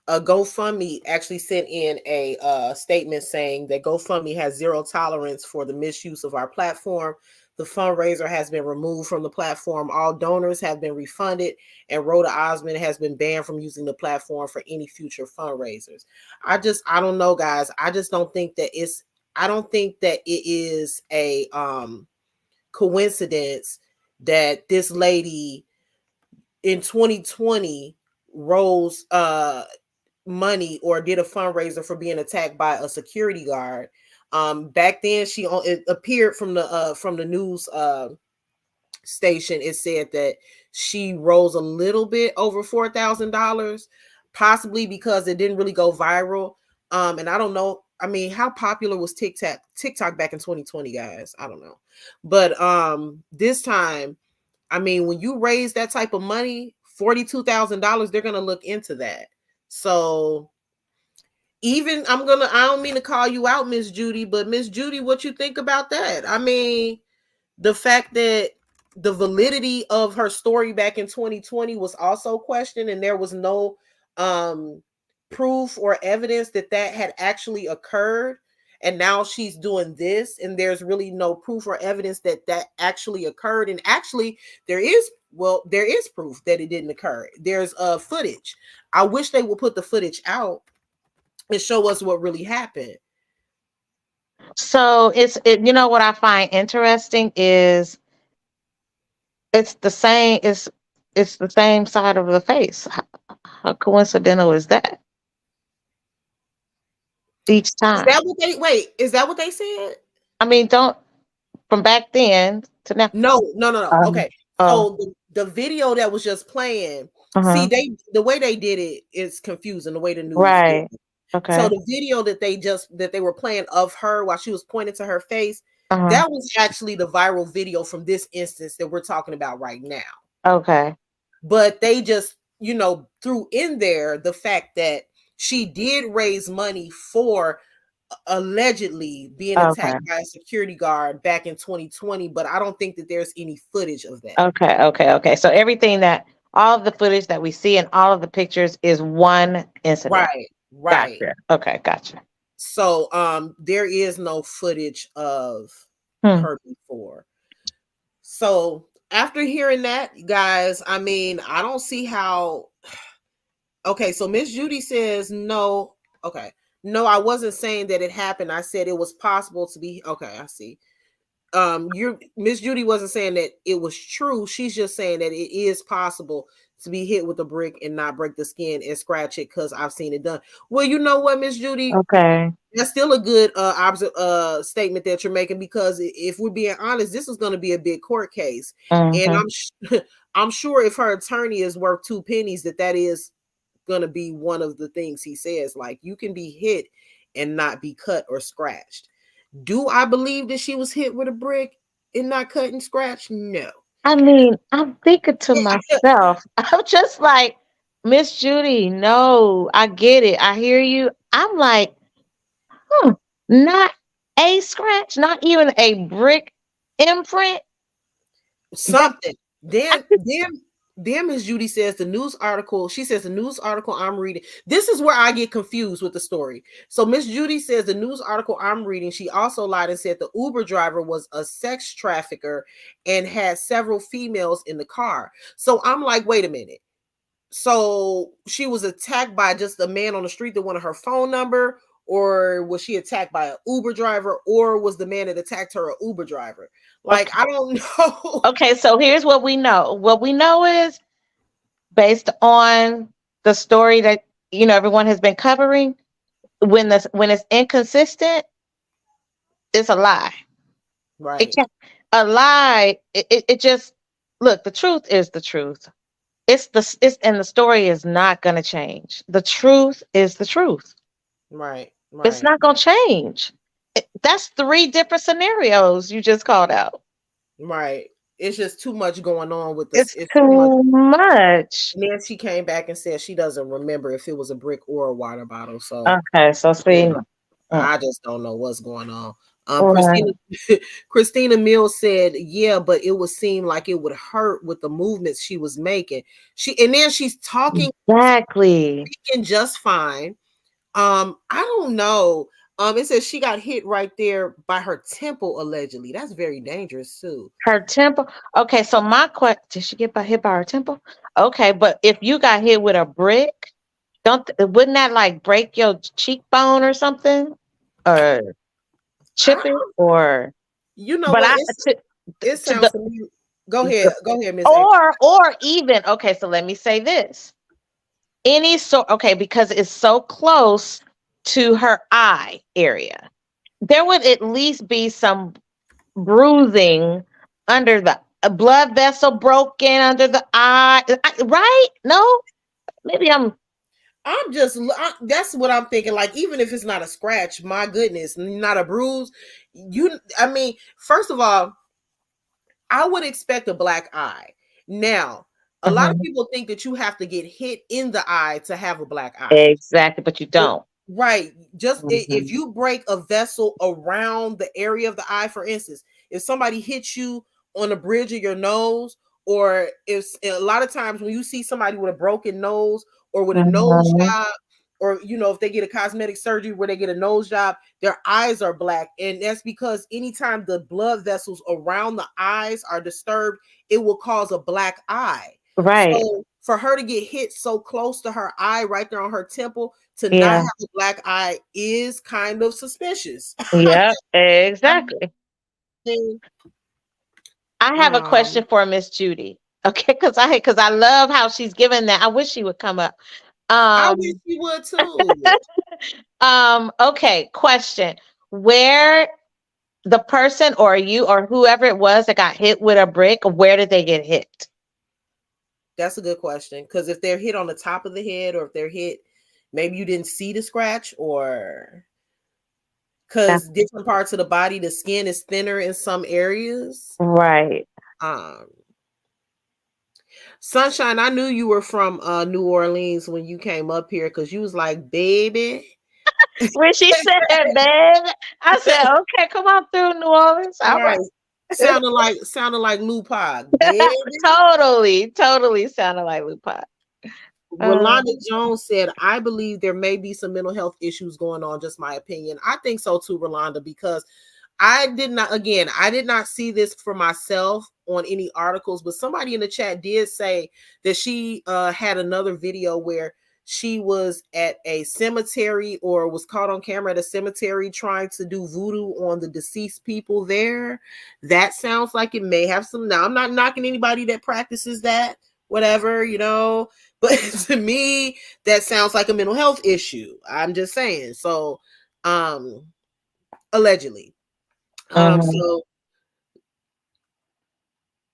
a GoFundMe actually sent in a statement saying that GoFundMe has zero tolerance for the misuse of our platform. The fundraiser has been removed from the platform. All donors have been refunded, and Rhoda Osman has been banned from using the platform for any future fundraisers. I don't know, guys. I don't think that it is a coincidence that this lady in 2020 rose money or did a fundraiser for being attacked by a security guard. Back then, it appeared from the news station. It said that she rose a little bit over $4,000, possibly because it didn't really go viral. And I don't know. I mean, how popular was TikTok back in 2020, guys? I don't know. But this time, I mean, when you raise that type of money, $42,000, they're gonna look into that. So even I don't mean to call you out, Miss Judy, but Miss Judy, what you think about that? I mean, the fact that the validity of her story back in 2020 was also questioned, and there was no proof or evidence that had actually occurred. And now she's doing this, and there's really no proof or evidence that actually occurred. And actually, there is proof that it didn't occur. There's footage. I wish they would put the footage out and show us what really happened. So you know what I find interesting is it's the same. It's the same side of the face. How coincidental is that? Each Is time. that what they wait? Is that what they said? I mean, don't from back then to now. No, no, no, no. Um, Okay. oh, So the video that was just playing, see, uh-huh. the way they did it is confusing, the way the news did Right. it. So Okay. the video that they were playing of her while she was pointing to her face, Uh-huh. that was actually the viral video from this instance that we're talking about right now. Okay. But they just, threw in there the fact that she did raise money for allegedly being Okay. attacked by a security guard back in 2020, but I don't think that there's any footage of that. Okay. Okay. Okay. So all of the footage that we see and all of the pictures is one incident. Right, right. Gotcha. Okay. Gotcha. So there is no footage of Hmm. her before. So after hearing that, guys, I mean, I don't see how. Okay, so Miss Judy says no. Okay. No, I wasn't saying that it happened. I said it was possible to be. Okay, I see. Your Miss Judy wasn't saying that it was true. She's just saying that it is possible to be hit with a brick and not break the skin and scratch it, because I've seen it done. Well, you know what, Miss Judy, Okay. that's still a good statement that you're making, because if we're being honest, this is going to be a big court case, and Mm-hmm. I'm sure if her attorney is worth two pennies, that is going to be one of the things he says. Like, you can be hit and not be cut or scratched. Do I believe that she was hit with a brick and not cut and scratched? No. I mean, I'm thinking to myself, I'm just like, Miss Judy, no, I get it. I hear you. I'm like, hmm, not a scratch, not even a brick imprint. That Something. I Then, just then, then Miss Judy says the news article. She says the news article I'm reading. This is where I get confused with the story. So Miss Judy says the news article I'm reading. She also lied and said the Uber driver was a sex trafficker and had several females in the car. So I'm like, wait a minute. So she was attacked by just a man on the street that wanted her phone number, or was she attacked by an Uber driver, or was the man that attacked her an Uber driver? Like, okay. I don't know. Okay, so here's what we know. What we know is based on the story that everyone has been covering, when it's inconsistent, it's a lie. It Right, can't a lie. It just look. The truth is the truth. And the story is not going to change. The truth is the truth. right, It's right, not going to change. That's three different scenarios you just called out. right. It's just too much going on with this. It's It's too much. too much. And then she came back and said she doesn't remember if it was a brick or a water bottle. So, Okay, so you see, know, I just don't know what's going on. right. Christina Mills said, "Yeah, but it would seem like it would hurt with the movements she was making. And then she's talking, Exactly. speaking just fine. I don't know. It says she got hit right there by her temple allegedly. That's very dangerous too. Her temple. Okay, so my question: did she get hit by her temple? Okay, but if you got hit with a brick, wouldn't that like break your cheekbone or something, or I chip it, or? You know But what? I It to sounds to me. Go ahead, Miss April. or even okay. So let me say this: okay, because it's so close to her eye area, there would at least be some bruising under the a blood vessel broken under the eye, right? No, maybe That's what I'm thinking. Like, even if it's not a scratch, my goodness, not a bruise. I mean, first of all, I would expect a black eye. Now, a lot of Mhm. people think that you have to get hit in the eye to have a black eye. Exactly, but you don't. Right. Just if Mhm. you break a vessel around the area of the eye, for instance, if somebody hits you on the bridge of your nose, or if a lot of times when you see somebody with a broken nose or with a nose Mhm. job, or if they get a cosmetic surgery where they get a nose job, their eyes are black. And that's because anytime the blood vessels around the eyes are disturbed, it will cause a black eye. Right. So for her to get hit so close to her eye, right there on her temple, to not Yeah. have a black eye is kind of suspicious. Yep. Exactly. I have a um, question for Miss Judy. Okay, because I love how she's given that. I wish she would come up. I wish Um, you would too. okay, question. Where the person or you or whoever it was that got hit with a brick, where did they get hit? That's a good question. Because if they're hit on the top of the head, or if they're hit, maybe you didn't see the scratch, or Yeah. because different parts of the body, the skin is thinner in some areas. Right. Um, Sunshine, I knew you were from New Orleans when you came up here, because you was like, baby. When she said that, babe, I said, okay, come on through New Orleans. All Right. right. Sounded like Lupac, baby. Totally sounded like Lupa. Rolanda Jones said, I believe there may be some mental health issues going on, just my opinion. I think so too, Rolanda, because I did not see this for myself on any articles, but somebody in the chat did say that she had another video where she was at a cemetery, or was caught on camera at a cemetery trying to do voodoo on the deceased people there. That sounds like it may have some. Now, I'm not knocking anybody that practices that, whatever, but to me, that sounds like a mental health issue. I'm just saying. So, allegedly. So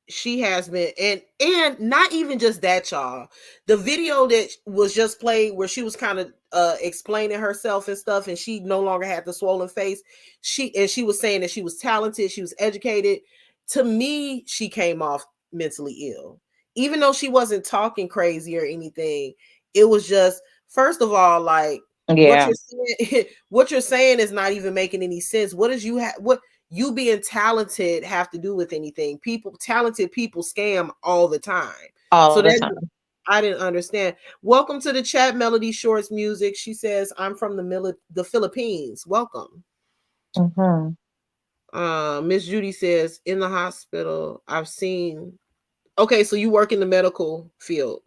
she has been, and not even just that, y'all. The video that was just played, where she was kind of explaining herself and stuff, and she no longer had the swollen face. She was saying that she was talented, she was educated. To me, she came off mentally ill, even though she wasn't talking crazy or anything. It was just, first of all, like, what Yeah. you're saying, what you're saying is not even making any sense. What does what you being talented have to do with anything? Talented people scam all the time. All So the that, time. I didn't understand. Welcome to the chat, Melody Shorts Music. She says, I'm from the Philippines. Welcome. Mm-hmm. Miss Judy says, in the hospital, I've seen. Okay, so you work in the medical field.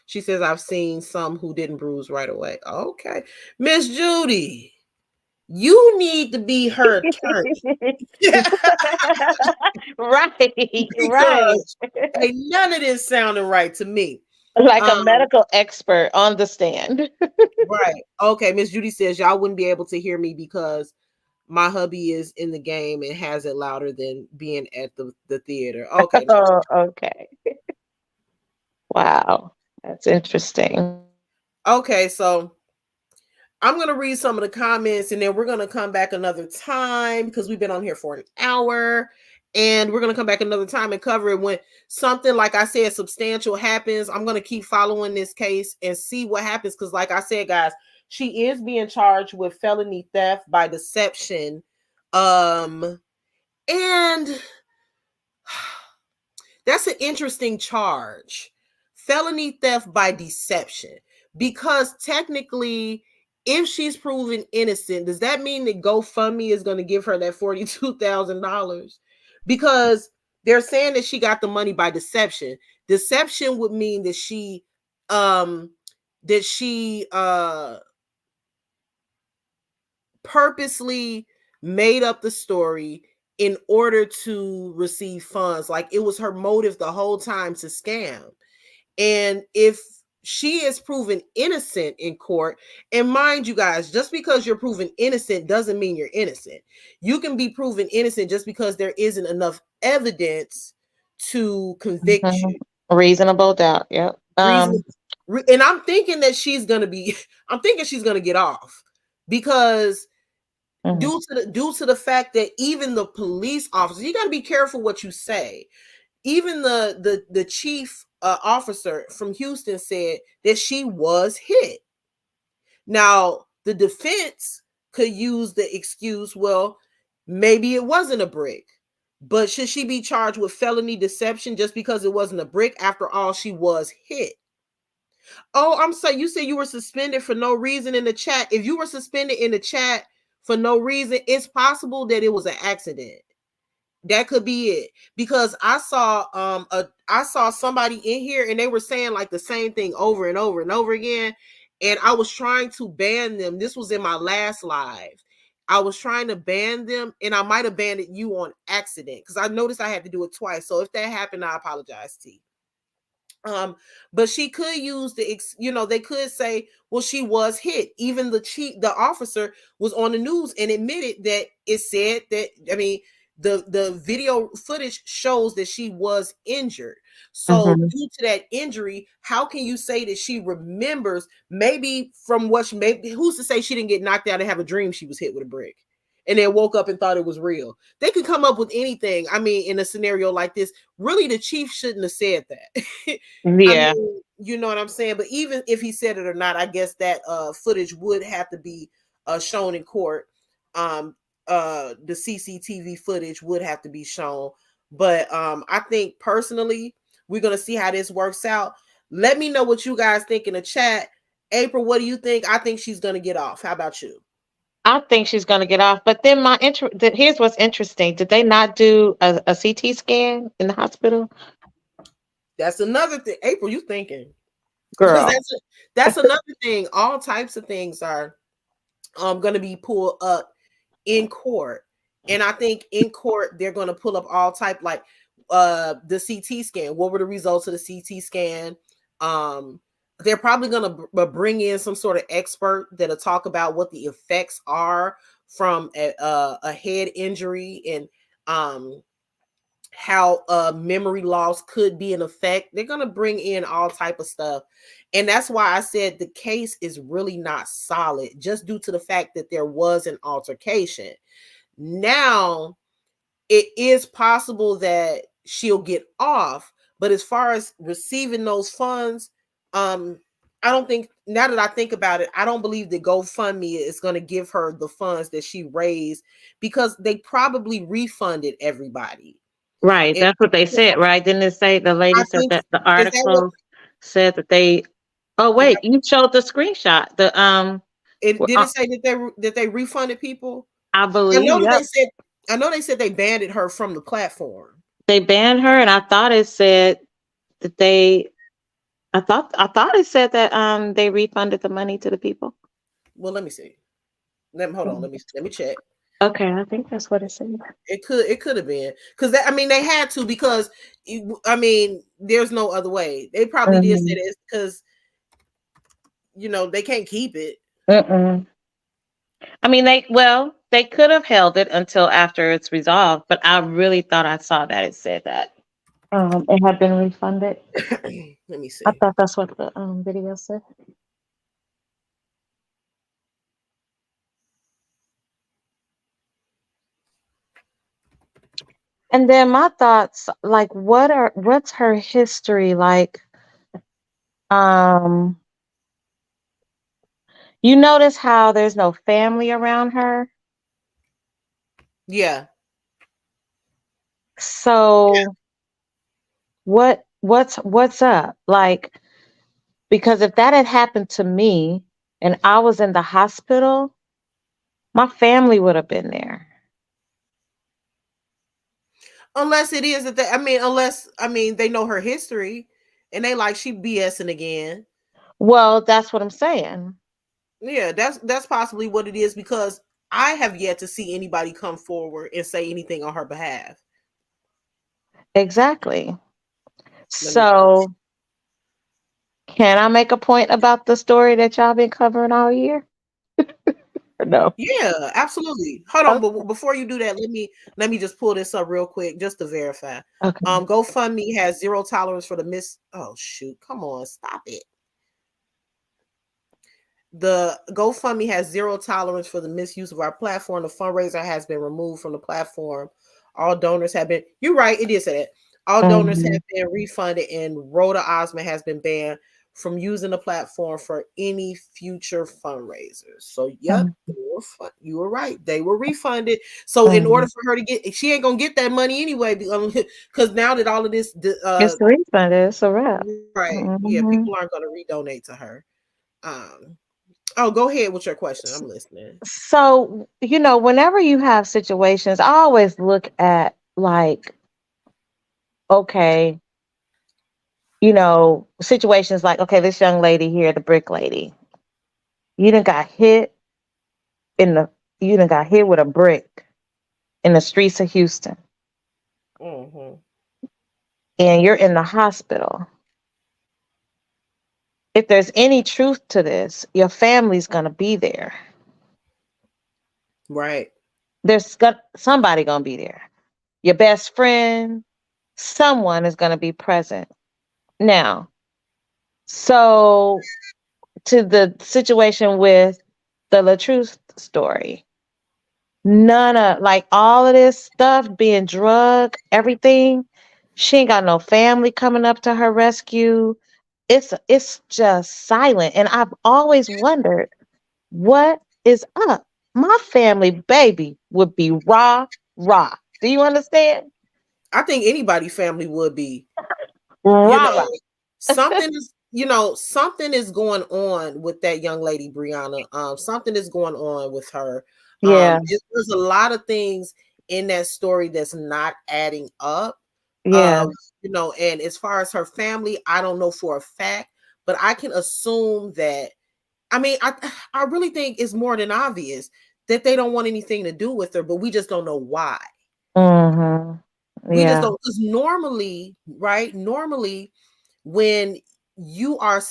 She says, I've seen some who didn't bruise right away. Okay. Miss Judy, you need to be her attorney. Right, right. Because ain't none of this sounding right to me. Like a Um, medical expert on the stand. right. Okay, Miss Judy says y'all wouldn't be able to hear me because my hubby is in the game and has it louder than being at the theater. Okay. Oh, okay. Wow. That's interesting. Okay, so I'm going to read some of the comments, and then we're going to come back another time, because we've been on here for an hour, and we're going to come back another time and cover it when something, like I said, substantial happens. I'm going to keep following this case and see what happens, because like I said, guys, she is being charged with felony theft by deception. And that's an interesting charge. Felony theft by deception. Because technically, if she's proven innocent, does that mean that GoFundMe is going to give her that $42,000? Because they're saying that she got the money by deception. Deception would mean that she purposely made up the story in order to receive funds. Like, it was her motive the whole time to scam. And if she is proven innocent in court, and mind you guys, just because you're proven innocent doesn't mean you're innocent. You can be proven innocent just because there isn't enough evidence to convict Mhm. you. Reasonable doubt. Yep. Reason, and I'm thinking that she's gonna be, I'm thinking she's gonna get off, because Mhm. due to the fact that even the police officer, you got to be careful what you say. Even the chief officer from Houston said that she was hit. Now, the defense could use the excuse, well, maybe it wasn't a brick. But should she be charged with felony deception just because it wasn't a brick? After all, she was hit. Oh, I'm sorry. You said you were suspended for no reason in the chat. If you were suspended in the chat for no reason, it's possible that it was an accident. That could be it, because I saw somebody in here and they were saying like the same thing over and over and over again, and I was trying to ban them. This was in my last live. I was trying to ban them, and I might have banned you on accident because I noticed I had to do it twice. So if that happened, I apologize, T. But she could use they could say, well, she was hit. Even the officer was on the news and admitted that it said that, I mean, the video footage shows that she was injured. So Mhm. due to that injury, how can you say that she remembers? Maybe from what maybe who's to say she didn't get knocked out and have a dream she was hit with a brick and then woke up and thought it was real? They could come up with anything. I mean, in a scenario like this, really the chief shouldn't have said that. I Yeah. mean, you know what I'm saying? But even if he said it or not, I guess that footage would have to be shown in court. The CCTV footage would have to be shown. But I think personally, we're gonna see how this works out. Let me know what you guys think in the chat. April, what do you think? I think she's gonna get off. How about you? I think she's going to get off. But then here's what's interesting. Did they not do a CT scan in the hospital? That's another thing. April, you thinking? Because Girl. that's another thing. All types of things are going to be pulled up in court, and I think in court they're going to pull up all type, like the CT scan. What were the results of the CT scan? They're probably going to bring in some sort of expert that'll talk about what the effects are from a head injury, and how memory loss could be an effect. They're going to bring in all type of stuff, and that's why I said the case is really not solid, just due to the fact that there was an altercation. Now it is possible that she'll get off, but as far as receiving those funds, I don't think, now that I think about it, I don't believe the GoFundMe is going to give her the funds that she raised, because they probably refunded everybody. Right. And That's what they said, right? Didn't it say the lady I said think, that the is that what, article said that they oh did wait, you showed the screenshot. it Well, did it say that they refunded people? I I believe, know that yep. they said they banned her from the platform. They banned her and I thought it said that I thought it said that they refunded the money to the people. Well, let me see. Hold on. Let me check. Okay, I think that's what it said. It could have been, because I mean they had to, because I mean there's no other way. They probably did say Mhm. this because they can't keep it. Mm-mm. I mean, they could have held it until after it's resolved, but I really thought I saw that it said that it had been refunded. Let me I see. thought that's what the video said. And then my thoughts, like, what's her history like? Um, you notice how there's no family around her, Yeah. so what's up? Like, because if that had happened to me and I was in the hospital, my family would have been there. Unless it is that they know her history, and they like she BSing again. Well, that's what I'm saying. Yeah, that's possibly what it is, because I have yet to see anybody come forward and say anything on her behalf. Exactly. Let me see. So, can I make a point about the story that y'all been covering all year? Or no? Yeah, absolutely. Hold on, Okay. but before you do that, let me just pull this up real quick just to verify. Okay. GoFundMe has zero tolerance for the miss. Oh shoot! Come on, stop it. The GoFundMe has zero tolerance for the misuse of our platform. The fundraiser has been removed from the platform. All donors have been. You're right. It is that. All donors Mhm. have been refunded, and Rhoda Osmond has been banned from using the platform for any future fundraisers. So, yep, Mhm. you were right. They were refunded. So, in order Mhm. for her to get, she ain't gonna get that money anyway, because now that all of this, It's the refund. It's a wrap. right? Yeah, Mhm. people aren't gonna redonate to her. Um, Oh, go ahead with your question. I'm listening. So, whenever you have situations, I always look at like, okay, situations like, okay, this young lady here, the brick lady, you done got hit in the, you done got hit with a brick in the streets of Houston, Mm-hmm. and you're in the hospital. If there's any truth to this, your family's gonna be there. Right. Somebody gonna be there. Your best friend, someone is gonna be present. Now, so to the situation with the LaTruth story, none of like all of this stuff being drug, everything. She ain't got no family coming up to her rescue. It's just silent, and I've always wondered what is up. My family, baby, would be rah rah. Do you understand? I think anybody family would be, you Rah rah. know, something is going on with that young lady, Brianna. Something is going on with her. Yeah, There's a lot of things in that story that's not adding up. yeah. And as far as her family, I don't know for a fact, but I can assume that. I mean, I really think it's more than obvious that they don't want anything to do with her, but we just don't know why. Mm-hmm. We just Yeah. don't, because normally, right? Normally, when you are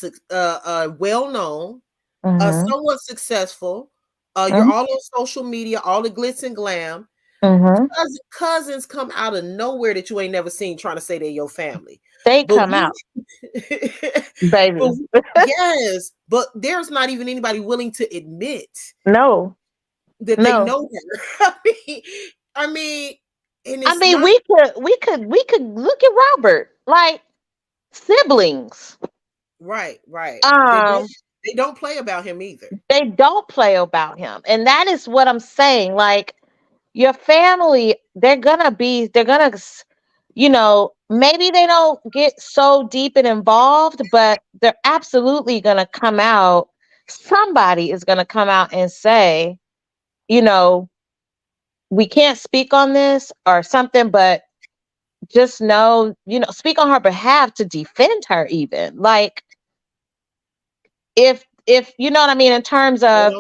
well known, Mm-hmm. somewhat successful, you're Mm-hmm. all on social media, all the glitz and glam. Mm-hmm. Cousins come out of nowhere that you ain't never seen trying to say they're your family. They But come we, out, but baby. yes, but there's not even anybody willing to admit No, that they no. know her. I mean, and I it's mean, not we could look at Robert like siblings. right, right. Um, They don't play about him either. they don't play about him, and that is what I'm saying. Like your family, maybe they don't get so deep and involved, but they're absolutely gonna come out. Somebody is gonna come out and say, you know, we can't speak on this or something, but just know, speak on her behalf to defend her even. Like if you know what I mean, in terms of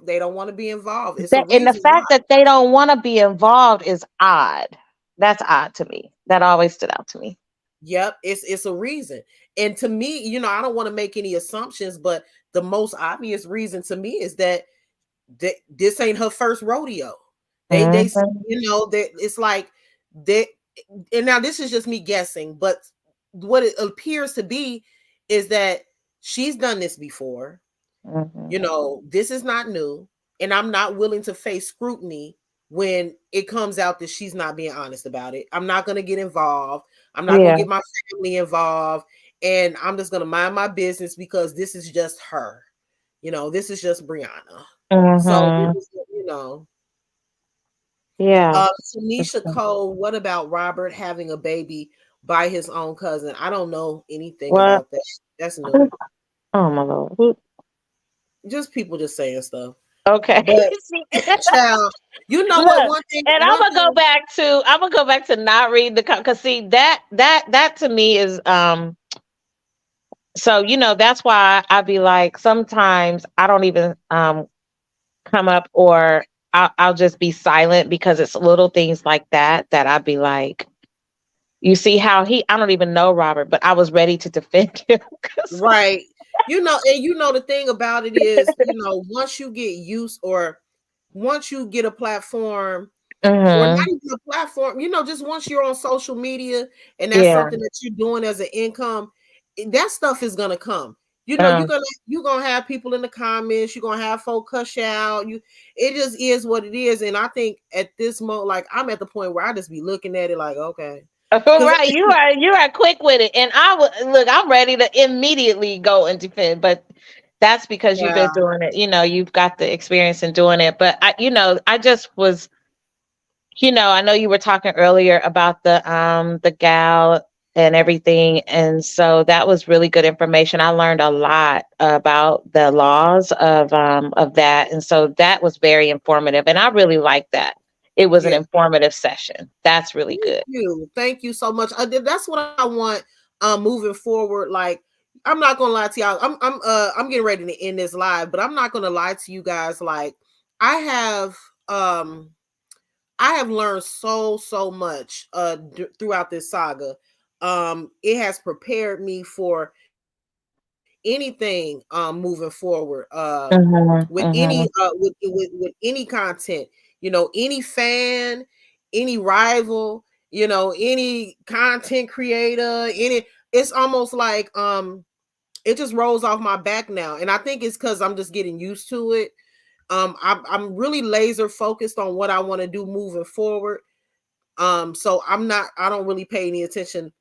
They don't want to be involved. It's a that, and the reason why. fact that they don't want to be involved is odd. That's odd to me. That always stood out to me. Yep, it's a reason. And to me, I don't want to make any assumptions, but the most obvious reason to me is that this ain't her first rodeo. They Mhm. that it's like that. And now this is just me guessing, but what it appears to be is that she's done this before. Mhm. This is not new, and I'm not willing to face scrutiny when it comes out that she's not being honest about it. I'm not going to get involved. I'm not going Yeah. to get my family involved, and I'm just going to mind my business because this is just her. This is just Brianna. So, Mhm. Yeah. Tanisha Cole, what about Robert having a baby by his own cousin? I don't know anything What? about that. That's new. Oh my lord. Just people just saying stuff. Okay. But child, you know what? Look, and I'm gonna go back to not reading the because see that to me is so that's why I'd be like sometimes I don't even come up, or I'll just be silent because it's little things like that I'd be like, you see how I don't even know Robert, but I was ready to defend him. 'Cause, right. And the thing about it is, once you get used or once you get a platform or not mhm, even a platform, just once you're on social media and that's yeah, something that you're doing as an income, that stuff is gonna come. uh, You're gonna have people in the comments, you're gonna have folk cuss you out. It just is what it is. And I think at this moment, like I'm at the point where I just be looking at it like, okay. Because right. You are quick with it, and I would look. I'm ready to immediately go and defend, but that's because you've yeah, been doing it. You've got the experience in doing it. But I just was. I know you were talking earlier about the gal and everything, and so that was really good information. I learned a lot about the laws of that, and so that was very informative, and I really like that. it was an Yeah. informative session. That's really good. Thank you so much. That's what I want moving forward. Like, I'm not gonna lie to y'all. I'm getting ready to end this live, but I'm not gonna lie to you guys. Like, I have um I have learned so much throughout this saga. It has prepared me for anything moving forward, with any with any content, any fan, any rival, any content creator, any, it's almost like it just rolls off my back now, and I think it's because I'm just getting used to it. I'm really laser focused on what I want to do moving forward. So I don't really pay any attention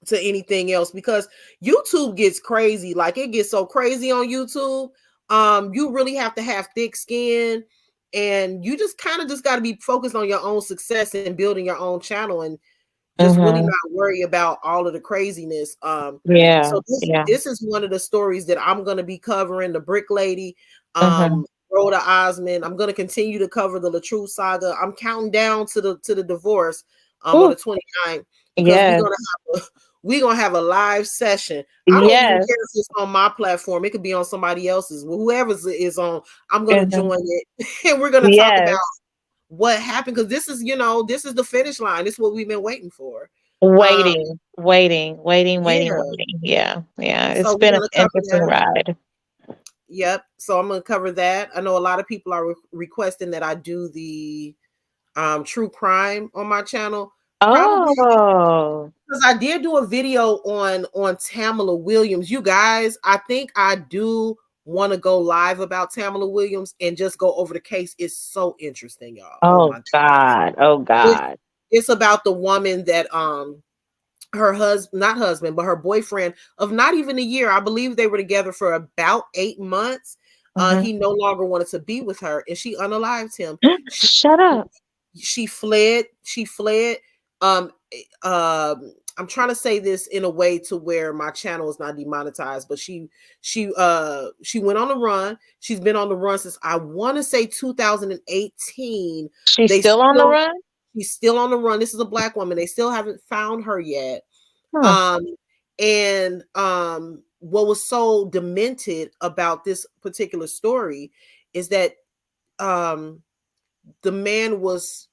to anything else, because YouTube gets crazy. Like, it gets so crazy on YouTube. You really have to have thick skin, and you just kind of just got to be focused on your own success and building your own channel, and just really not worry about all of the craziness. Yeah, So yeah. this is one of the stories that I'm going to be covering, the Brick Lady, Mhm. Rhoda Osmond. I'm going to continue to cover the LaTrue saga. I'm counting down to the divorce on Ooh, the 29th, because yes, we're gonna have a live session. I don't even yes. care if it's on my platform. It could be on somebody else's. Whoever's is on, I'm gonna Mhm. join it, and we're gonna talk about Yes. what happened, because this is the finish line. This is what we've been waiting for. Um, Waiting, waiting, waiting, waiting, yeah. waiting. Yeah, yeah. So It's we're been an gonna cover interesting that. ride. Yep. So I'm gonna cover that. I know a lot of people are requesting that I do the true crime on my channel. Probably Oh, because I did do a video on Tamala Williams. You guys, I think I do want to go live about Tamala Williams and just go over the case. It's so interesting, y'all. Oh oh my goodness. God, oh It's God. it's about the woman that her husband, not husband, but her boyfriend of not even a year. I believe they were together for about 8 months. Mhm. He no longer wanted to be with her, and she unalived him. She Shut up. she fled. um I'm trying to say this in a way to where my channel is not demonetized, but she went on the run. She's been on the run since, I want to say, 2018. She's They still on the still run? She's still on the run. This is a black woman. They still haven't found her yet. Huh. um and what was so demented about this particular story is that um the man was,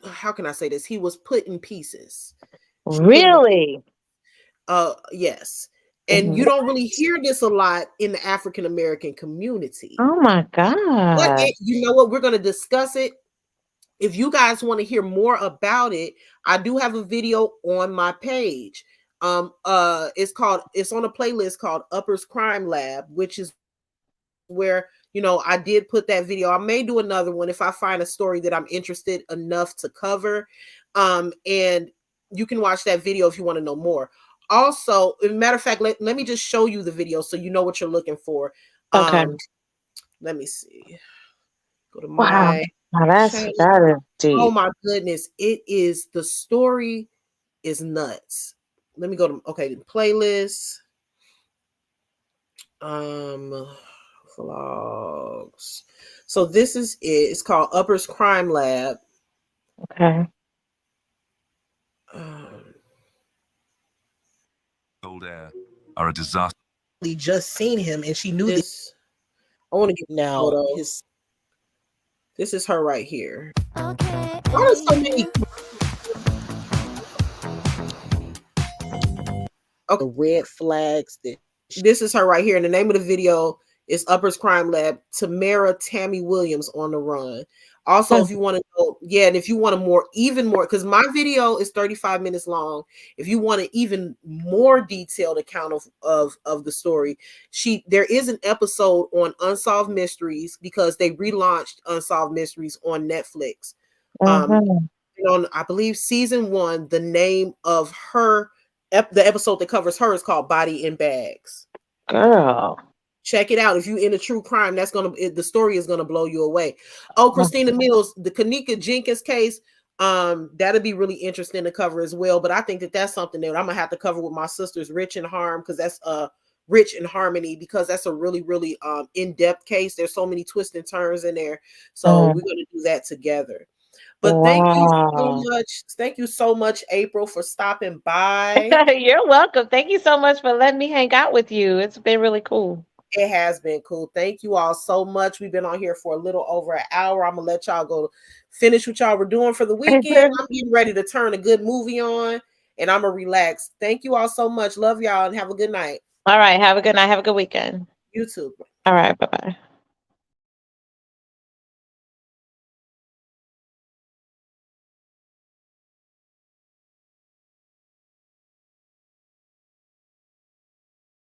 how can I say this? He was put in pieces. She put him in, Really? yes. And you don't What? really hear this a lot in the African American community. Oh my But God. you know what? We're going to discuss it. If you guys want to hear more about it, I do have a video on my page. It's on a playlist called Uppers Crime Lab, which is where, I did put that video. I may do another one if I find a story that I'm interested enough to cover. And you can watch that video if you want to know more. Also, as a matter of fact, let me just show you the video so you know what you're looking for. Okay. Let me see. Go to Wow. my Now channel. that is Oh deep. my goodness. The story is nuts. Let me go to, okay, playlist. Um Vlogs. So this is it. It's called Uppers Crime Lab. Okay. Um, Cold air are a disaster. just seen him, and she knew this. I want to get now his. This is her right here. Why are so many? Okay, red flags. This is her right here, and the name of the video is Uppers Crime Lab. Tamara Tammy Williams on the run. Also, Hmm. if you want to know, yeah, and if you want a even more, because my video is 35 minutes long. If you want an even more detailed account of the story, there is an episode on Unsolved Mysteries, because they relaunched Unsolved Mysteries on Netflix. Um, Mhm. on, I believe, season 1, the name of her the episode that covers her is called Body in Bags. Girl. Check it out. If you're into true crime, the story is gonna blow you away. Oh, Christina Mills, the Kanika Jenkins case, that'll be really interesting to cover as well. But I think that's something that I'm gonna have to cover with my sisters, Rich and Harm, because that's Rich and Harmony, because that's a really, really in-depth case. There's so many twists and turns in there. So we're going to do that together. But thank you so Wow. much. Thank you so much, April, for stopping by. You're welcome. Thank you so much for letting me hang out with you. It's been really cool. It has been cool. Thank you all so much. We've been on here for a little over an hour. I'm gonna let y'all go finish what y'all were doing for the weekend. I'm getting ready to turn a good movie on, and I'm gonna relax. Thank you all so much. Love y'all, and have a good night. All right. Have a good night. Have a good weekend. You too. All right. Bye-bye.